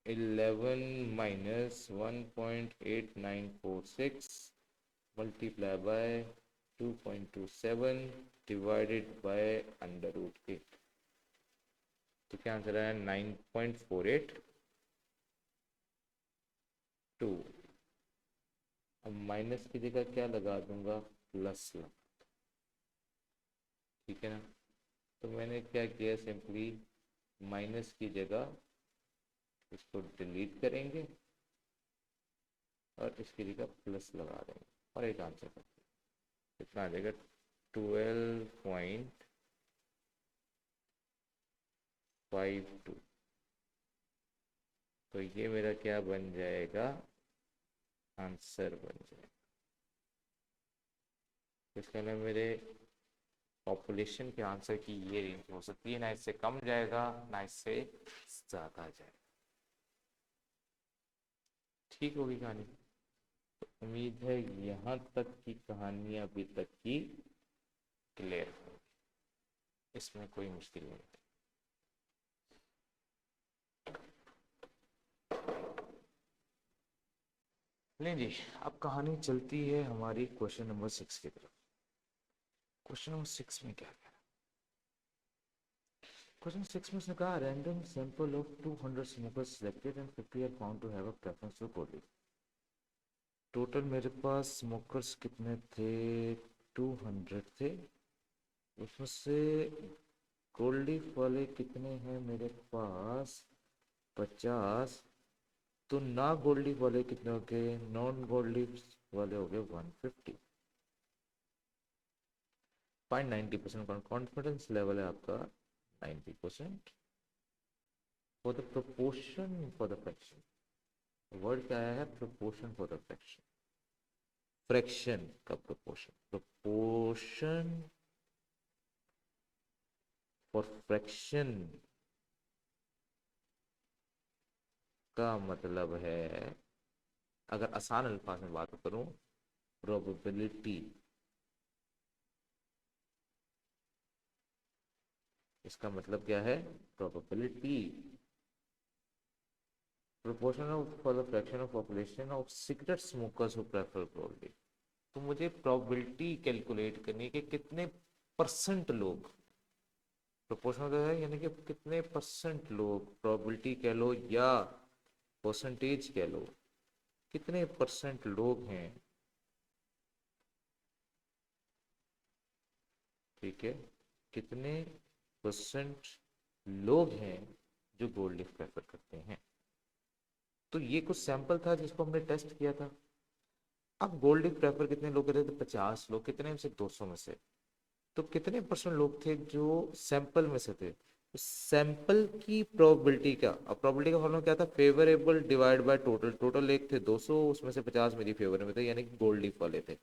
A: 11 - 1.8946 मल्टीप्लाई बाय 2.27 डिवाइडेड बाय √8, तो क्या आंसर है 9.482। अब माइनस की जगह क्या लगा दूंगा, प्लस लगा, ठीक है ना। तो मैंने क्या किया, सिंपली माइनस की जगह इसको डिलीट करेंगे और इसकी जगह प्लस लगा देंगे और एक आंसर करते हैं, कितना आ जाएगा 12.52। तो ये मेरा क्या बन जाएगा, आंसर बन जाएगा। इसके लिए मेरे पॉपुलेशन के आंसर की ये रेंज हो सकती है, ना इससे कम जाएगा ना इससे ज़्यादा जाएगा। ठीक होगी कहानी, तो उम्मीद है यहाँ तक की कहानी अभी तक की क्लियर होगी, इसमें कोई मुश्किल नहीं है। नहीं जी, अब कहानी चलती है हमारी क्वेश्चन नंबर 6 की तरफ। क्वेश्चन नंबर 6 में क्या कह रहा है, क्वेश्चन 6 में उसने कहा random sample of 200 smokers selected and 50 are found to have a preference to cold. Total मेरे पास स्मोकर्स कितने थे, 200 थे, उसमें से गोल्ड लीफ वाले कितने हैं मेरे पास 50, तो ना गोल्ड लीफ वाले कितने हो गए, नॉन गोल्ड लीफ वाले हो गए 150। फाइंड 90% कॉन्फिडेंस लेवल है आपका 90%। For the proportion for the fraction, word क्या आया है, proportion for the fraction, fraction का प्रोपोर्शन, प्रोपोर्शन फॉर फ्रैक्शन का मतलब है, अगर आसान अल्फाज में बात करूं, प्रोबेबिलिटी। इसका मतलब क्या है, probability, proportion of for the fraction of population of cigarette smokers who prefer gold. तो मुझे प्रोबेबिलिटी कैलकुलेट करनी है कि कितने परसेंट लोग, प्रोपोर्शन होता है यानी कि कितने परसेंट लोग, प्रोबेबिलिटी कह लो या परसेंटेज कह लो, कितने परसेंट लोग हैं, ठीक है, कितने परसेंट लोग हैं जो गोल्ड लीफ प्रेफर करते हैं। तो ये कुछ सैंपल था जिसको हमने टेस्ट किया था। अब गोल्ड लीफ प्रेफर कितने लोग कर रहे थे, 50 लोग, कितने में से, 200 में से। तो कितने परसेंट लोग थे जो सैंपल में से थे, तो सैंपल की प्रोबेबिलिटी का, अब प्रोबेबिलिटी का फॉर्मूला क्या था, favourable divide by total, total एक थे 200, उसमें से 50 मेरी फेवर में थे यानी कि गोल्ड लीफ वाले थे,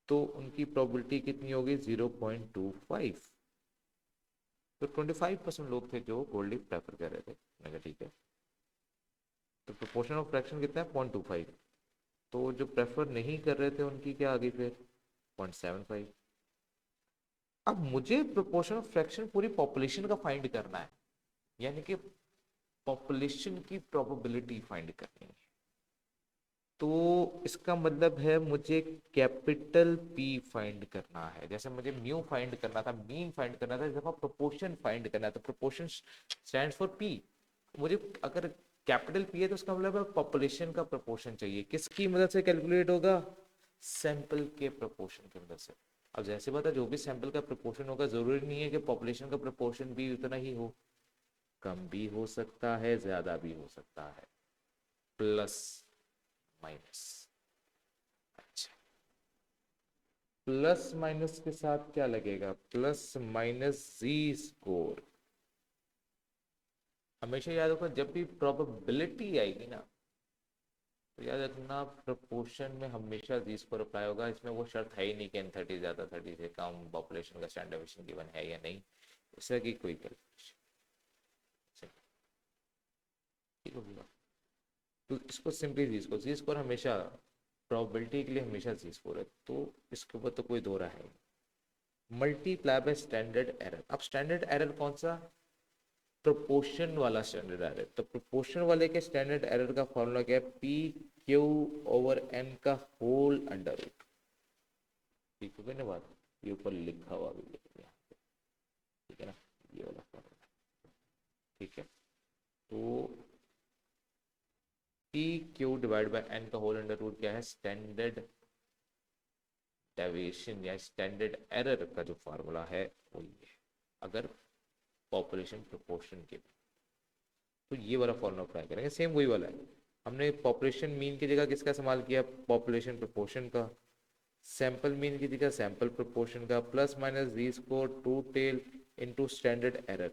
A: तो उनकी प्रोबेबिलिटी कितनी होगी, 0.25। तो 25% लोग थे जो गोल्ड लीफ प्रेफर कर रहे थे। मैंने कहा ठीक है, तो प्रोपोर्शन ऑफ फ्रैक्शन कितना है, 0.25। तो जो प्रेफर नहीं कर रहे थे उनकी क्या आ गई फिर, 0.75। अब मुझे प्रोपोर्शन ऑफ फ्रैक्शन पूरी पॉपुलेशन का फाइंड करना है, यानी कि पॉपुलेशन की प्रोबेबिलिटी फाइंड करनी है। तो इसका मतलब है मुझे कैपिटल पी फाइंड करना है, जैसे मुझे म्यू फाइंड करना था, मीन फाइंड करना था, जैसे प्रोपोर्शन फाइंड करना है तो प्रोपोर्शन स्टैंड्स फॉर पी। मुझे अगर कैपिटल पी है तो उसका मतलब है पॉपुलेशन का प्रोपोर्शन चाहिए, किसकी मदद से कैलकुलेट होगा, सैंपल के प्रोपोर्शन की मदद से। अब जैसे बात है, जो भी सैंपल का प्रोपोर्शन होगा जरूरी नहीं है कि पॉपुलेशन का प्रोपोर्शन भी उतना ही हो, कम भी हो सकता है, ज्यादा भी हो सकता है, प्लस माइनस। अच्छा, प्लस माइनस के साथ क्या लगेगा, प्लस माइनस जी स्कोर। हमेशा याद रखो जब भी प्रोबेबिलिटी आएगी ना, तो याद रखना प्रोपोर्शन में हमेशा जी स्कोर अप्लाई होगा। इसमें वो शर्त है ही नहीं कि n30 ज्यादा 30 से कम पॉपुलेशन का स्टैंडर्ड डेविएशन गिवन है या नहीं, उससे की कोई कैलकुलेशन, ठीक होगा। तो इसको सिंपली जी स्कोर हमेशा प्रोबेबिलिटी के लिए हमेशा जी स्कोर है, तो इसके ऊपर तो कोई दो राय है। मल्टीप्लाई बाय स्टैंडर्ड एरर, अब स्टैंडर्ड एरर कौन सा, प्रोपोर्शन वाला स्टैंडर्ड एरर। तो प्रोपोर्शन वाले के स्टैंडर्ड एरर का फॉर्मूला क्या है, पी क्यू ओवर एन का होल अंडर रूट। ठीक है ना बात, ये ऊपर लिखा हुआ भी है, ठीक है ना, ये वाला फॉर्मूला, ठीक है। तो P Q divide by N का होल अंडर रूट क्या है, स्टैंडर्ड डेविएशन या स्टैंडर्ड एरर का जो फार्मूला है वो ये है, अगर पॉपुलेशन प्रोपोर्शन के। तो ये वाला फॉर्मूला अप्लाई करेंगे, सेम वही वाला है। हमने पॉपुलेशन मीन की जगह किसका इस्तेमाल किया, पॉपुलेशन प्रोपोर्शन का, सैंपल मीन की जगह सैंपल प्रोपोर्शन का, plus minus Z score two tail into standard error.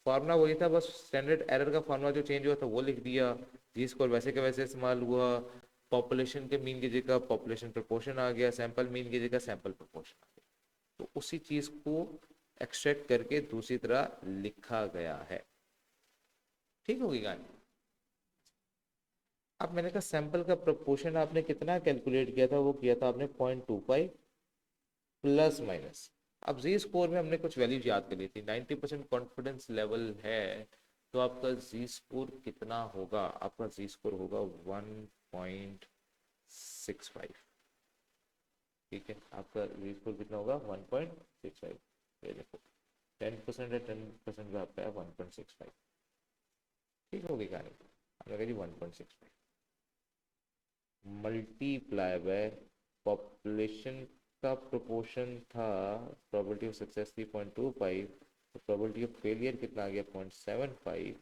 A: Formula वही था, बस स्टैंडर्ड एरर का फार्मूला जो चेंज हुआ था वो लिख दिया, जी स्कोर वैसे के वैसे इस्तेमाल हुआ, पॉपुलेशन के मीन की जगह पॉपुलेशन प्रोपोर्शन आ गया, सैंपल मीन की जगह सैंपल प्रोपोर्शन आ गया। तो उसी चीज को एक्सट्रैक्ट करके दूसरी तरह लिखा गया है, ठीक होगी गानी। अब मैंने कहा सैंपल का प्रोपोर्शन आपने कितना कैलकुलेट किया था, वो किया था आपने 0.25 प्लस माइनस। अब जी स्कोर में हमने कुछ वैल्यूज याद कर ली थी, 90% कॉन्फिडेंस लेवल है, तो आपका जी स्कोर कितना होगा, आपका जी स्कोर होगा 1.65, ठीक है। आपका जी स्कोर कितना होगा, 1.65। ये देखो 10% है, 10% का आपका है 1.65, ठीक होगी कहानी। हमने कहा जी 1.65 मल्टीप्लाई बाय पॉपुलेशन का प्रोपोर्शन था, प्रोबेबिलिटी ऑफ सक्सेस थी 0.25, तो प्रोबेबिलिटी ऑफ फेलियर कितना आ गया, 0.75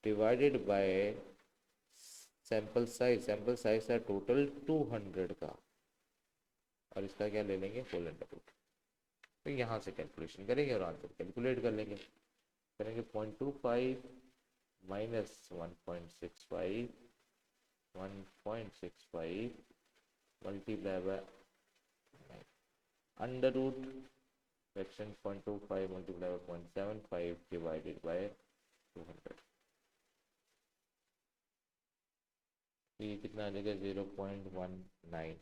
A: डिवाइडेड बाय सैंपल साइज है टोटल 200 का, और इसका क्या ले लेंगे होल अंडर रूट। तो यहाँ से कैलकुलेशन करेंगे और आंसर कैलकुलेट कर लेंगे। करेंगे 0.25 minus 1.65 multiply by under root fraction 0.25 multiply by 0.75 divided by 200। ये कितना आ जाएगा 0.199,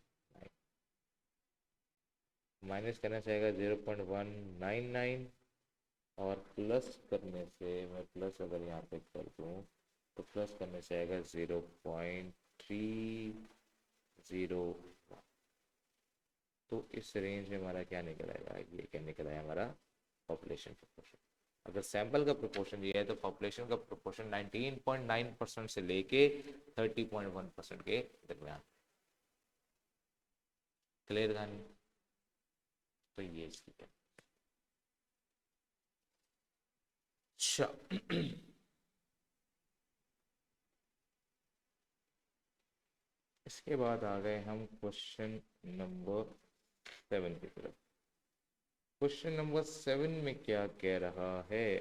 A: माइनस करना चाहेगा 0.199 और प्लस करने से, मैं प्लस अगर यहाँ पे कर दूँ तो प्लस करने से आएगा 0.301। तो इस रेंज में हमारा क्या निकल आएगा, ये क्या निकल आया हमारा पॉपुलेशन प्रोपोर्शन। अगर सैंपल का प्रोपोर्शन ये है तो पॉपुलेशन का प्रोपोर्शन 19.9% से लेके 30.1% के दरमियान। क्लियर कहानी? तो ये इसकी है। अच्छा इसके बाद आ गए हम क्वेश्चन नंबर 7 की तरफ। क्वेश्चन नंबर 7 में क्या कह रहा है?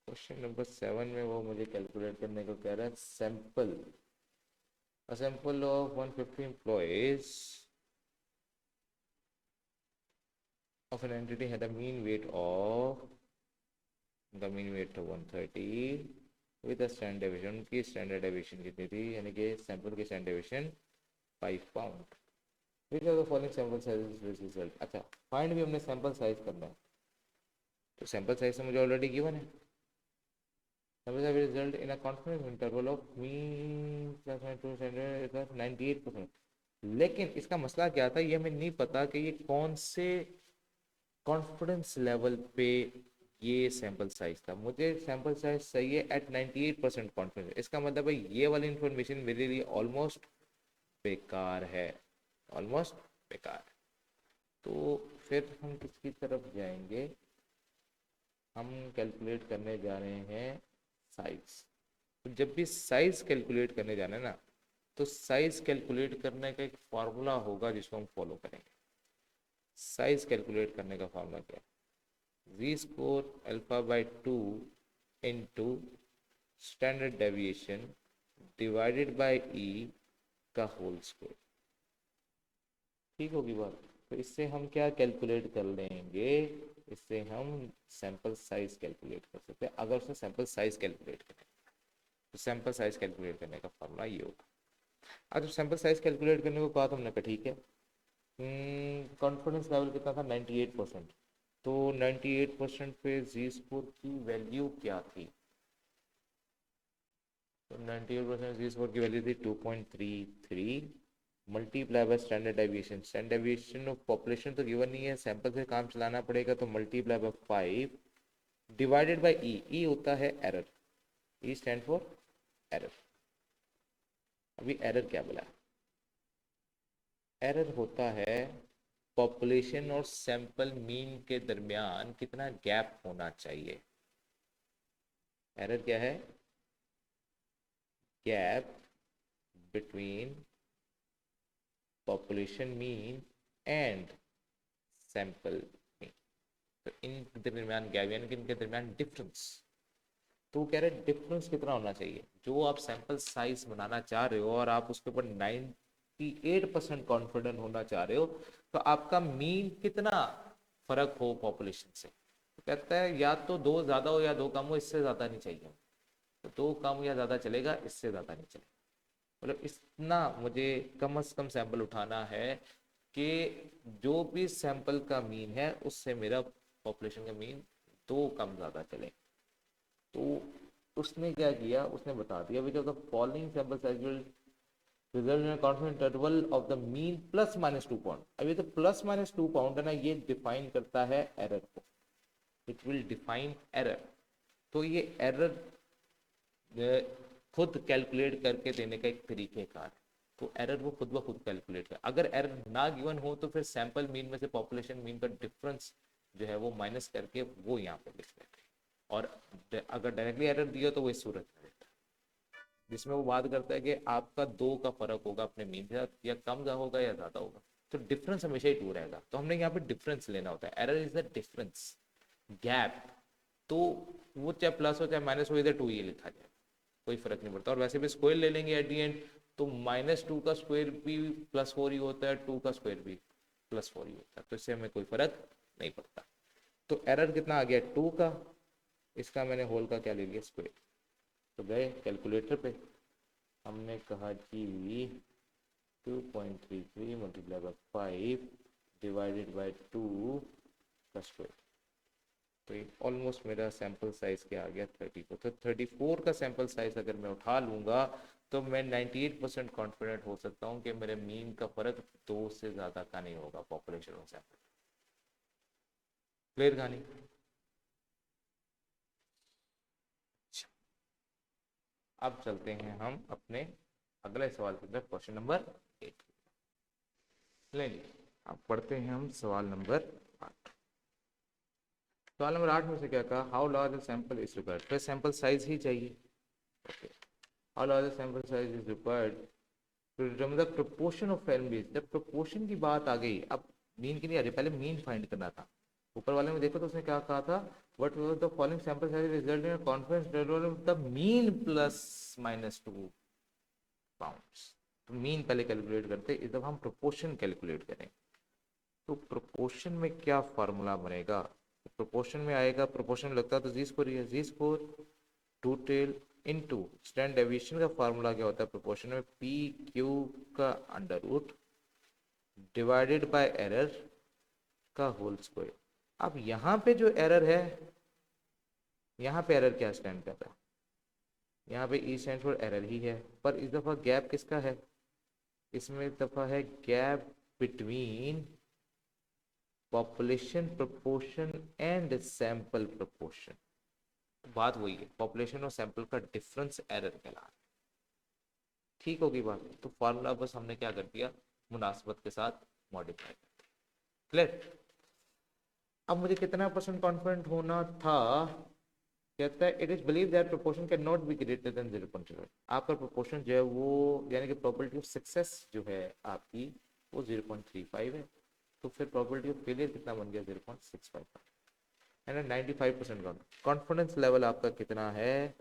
A: क्वेश्चन नंबर 7 में वो मुझे कैलकुलेट करने को कह रहा है sample, a sample of 150 employees of an entity had a mean weight of 130 with a standard deviation। उनकी स्टैंडर्ड डेविएशन कितनी थी, यानी कि सैंपल की standard deviation 5 pound. Which are the following sample size result. अच्छा, फाइंड भी हमने sample size करना है, तो सैंपल साइज से मुझे ऑलरेडी गिवन है। Sample size result in a confidence interval of mean plus 98%। लेकिन इसका मसला क्या था, ये हमें नहीं पता कि ये कौन से कॉन्फिडेंस लेवल पे ये सैंपल साइज था। मुझे सैंपल साइज सही है एट 98% कॉन्फिडेंस। इसका मतलब है ये वाली इंफॉर्मेशन मेरे लिए ऑलमोस्ट बेकार है, ऑलमोस्ट बेकार। तो फिर हम किसकी तरफ जाएंगे, हम कैलकुलेट करने जा रहे हैं साइज। तो जब भी साइज कैलकुलेट करने जाना है ना, तो साइज कैलकुलेट करने का एक फॉर्मूला होगा जिसको हम फॉलो करेंगे। साइज कैलकुलेट करने का फॉर्मूला क्या है, V score alpha by 2 into standard deviation divided by E का होल स्क्वायर। ठीक होगी बात? तो इससे हम क्या कैलकुलेट कर लेंगे, इससे हम सैंपल साइज कैलकुलेट कर सकते हैं। अगर उससे सैंपल साइज कैलकुलेट करें तो सैंपल साइज कैलकुलेट करने का फॉर्मूला ये होगा। आज जब सैंपल साइज कैलकुलेट करने को कहा तो हमने कहा ठीक है, कॉन्फिडेंस लेवल कितना था 98%। तो 98% पे जी स्कोर की वैल्यू क्या थी, तो 98% जी स्कोर की वैल्यू थी 2.33 multiply by standard deviation. Standard deviation of population तो गिवन नहीं है, सैंपल से काम चलाना पड़ेगा, तो मल्टीप्लाई बाय 5 डिवाइडेड बाय ई। ई होता है error, E stand for error. अभी एरर क्या बोला, एरर होता है पॉपुलेशन और सैंपल मीन के दरमियान कितना गैप होना चाहिए। एरर क्या है, gap between population mean and sample mean. तो इनके दरमियान गैप यानी कि इनके दरमियान डिफरेंस। तो कह रहे डिफरेंस कितना होना चाहिए, जो आप सैंपल साइज बनाना चाह रहे हो और आप उसके ऊपर 98% कॉन्फिडेंट होना चाह रहे हो, तो आपका मीन कितना फर्क हो पॉपुलेशन से। तो कहता है या तो 2 ज्यादा हो या 2 कम हो, इससे ज्यादा नहीं चाहिए। तो 2 कम या ज्यादा चलेगा, इससे ज्यादा नहीं चलेगा। मतलब इतना मुझे कम से कम सैंपल उठाना है कि जो भी सैंपल का मीन है उससे मेरा पॉपुलेशन का मीन 2 कम ज्यादा चले। तो उसने क्या किया, उसने बता दिया which of the following sample size will result in confidence interval of the mean plus minus 2 pound. अभी तो प्लस माइनस 2 पाउंड है ना, ये डिफाइन करता है एरर को, इट विल डिफाइन एरर। तो ये एरर खुद कैलकुलेट करके देने का एक तरीकेकार है। तो एरर वो खुद ब खुद कैलकुलेट कर, अगर एरर ना गिवन हो तो फिर सैंपल मीन में से पॉपुलेशन मीन का डिफरेंस जो है वो माइनस करके वो यहाँ पे लिख देते हैं। और अगर डायरेक्टली एरर दिया तो वो इस सूरत में देता है। जिसमें वो बात करता है कि आपका 2 का फर्क होगा अपने मीन के साथ, या कम का होगा या ज्यादा होगा, तो डिफरेंस हमेशा ही 2 रहेगा। तो हमने यहाँ पे डिफरेंस लेना होता है, error is the difference, gap. तो वो चाहे प्लस हो चाहे माइनस हो, इधर 2 ये लिखा जाए, कोई फर्क नहीं पड़ता। और वैसे भी स्क्वायर ले लेंगे एट दी एंड, तो -2 का स्क्वायर भी +4 ही होता है, 2 का स्क्वायर भी +4 ही होता है, तो इससे हमें कोई फर्क नहीं पड़ता। तो एरर कितना आ गया 2 का, इसका मैंने होल का क्या ले लिया स्क्वायर। तो गए कैलकुलेटर पे, हमने कहा जी 2.33 मल्टीप्लाई बाय 5 डिवाइडेड बाय 2 का स्क्वायर। तो ये ऑलमोस्ट मेरा सैंपल साइज क्या आ गया 34। तो 34 का सैंपल साइज अगर मैं उठा लूंगा तो मैं 98% कॉन्फिडेंट हो सकता हूँ कि मेरे मीन का फर्क 2 से ज्यादा का नहीं होगा पॉपुलेशन और सैंपल। क्लियर कहानी? अब चलते हैं हम अपने अगले सवाल की तरफ, क्वेश्चन नंबर 8। लेंगे अब पढ़ते हैं हम सवाल नंबर 8। सवाल नंबर 8 में से क्या कहा, how large sample is required. फिर सैंपल साइज ही चाहिए। Okay, how large sample size is required to determine the proportion of families. जब प्रोपोर्शन की बात आ गई, अब मीन की नहीं आ रही, पहले मीन फाइंड करना था। ऊपर वाले में देखो तो उसने क्या कहा था, what was the following sample size result in confidence interval of the mean +-2 pounds. तो मीन पहले कैलकुलेट करते, इस दफा हम प्रोपोर्शन कैलकुलेट करें। तो प्रोपोर्शन में क्या फार्मूला बनेगा, प्रोपोर्शन में आएगा, प्रोपोर्शन में लगता है तो जी स्क्वायर ही है, Z square 2 tail into standard deviation का फार्मूला क्या होता है प्रोपोर्शन में, पी क्यू का under root divided by error का होल स्क्वायर। अब यहाँ पे जो एरर है, यहाँ पे एरर क्या स्टैंड कर रहा है, यहाँ पे ई स्टैंड फॉर एरर ही है, पर इस दफा गैप किसका है, इसमें इस दफा है gap between population proportion and sample proportion. बात वही है, पॉपुलेशन और सैंपल का डिफरेंस एरर कहला रहा है। ठीक होगी बात? तो फार्मूला बस हमने क्या कर दिया, मुनासिबत के साथ मॉडिफाई कर दिया। क्लियर? अब मुझे कितना परसेंट कॉन्फिडेंट होना था, कहता है it is believe that proportion can not be greater than 0.0। आपका प्रोपोर्शन जो है वो, यानी कि प्रोबेबिलिटी ऑफ सक्सेस जो है आपकी वो 0.35 है। तो फिर प्रोबेबिलिटी ऑफ फेलियर कितना बन गया, 0.65 है ना। 95% का कॉन्फिडेंस लेवल आपका कितना है,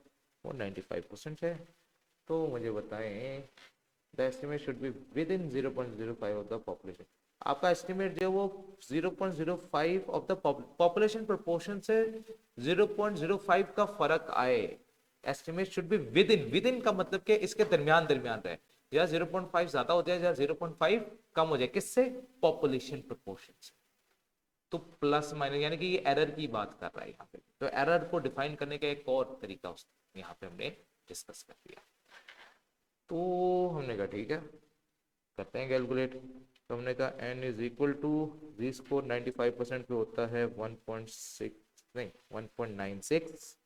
A: वो 95% है। तो मुझे बताएं, the estimate should be with in 0.05 of the population. आपका एस्टिमेट जो है वो 0.05 ऑफ द पॉपुलेशन प्रोपोर्शन से 0.05 का फर्क आए। Estimate should be with in का मतलब कि इसके दरमियान दरमियान रहे, या 0.5 ज्यादा हो जाए या 0.5 कम हो जाए, किससे, पॉपुलेशन प्रोपोर्शन से। तो प्लस माइनस, यानी कि ये एरर की बात कर रहा है यहाँ पे। तो एरर को डिफाइन करने का एक और तरीका यहाँ पे हमने डिस्कस कर दिया। तो हमने कहा ठीक है, करते हैं कैलकुलेट। तो हमने कहा n is equal to, Z score 95% पे होता है 1.6 नहीं 1.96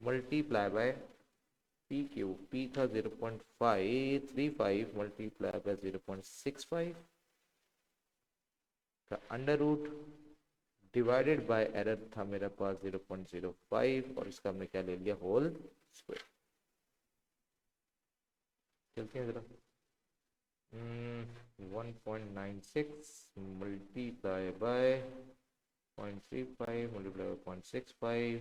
A: multiply by P Q, P था 0.535 मल्टीप्लाई बाय 0.65 का under root divided by error था मेरे पास 0.05, और इसका हमने क्या ले लिया, होल स्क्वायर। चलते हैं जरा, 1.96 multiply bye 0.35 multiply by 0.65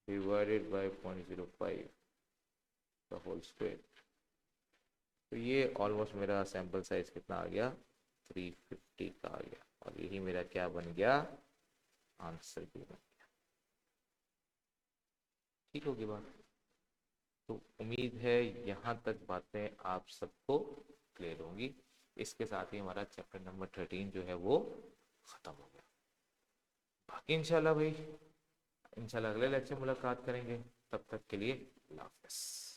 A: divided by 0.05 का होल स्क्वायर। तो ये ऑलमोस्ट मेरा सैंपल साइज कितना आ गया, 350 का आ गया, और यही मेरा क्या बन गया, आंसर भी बन गया। ठीक होगी बात? तो उम्मीद है यहाँ तक बातें आप सबको क्लियर होंगी। इसके साथ ही हमारा चैप्टर नंबर 13 जो है वो खत्म हो गया। बाकी इंशाल्लाह भाई, इंशाल्लाह अगले लेक्चर मुलाकात करेंगे। तब तक के लिए अल्लाह हाफ़िज़।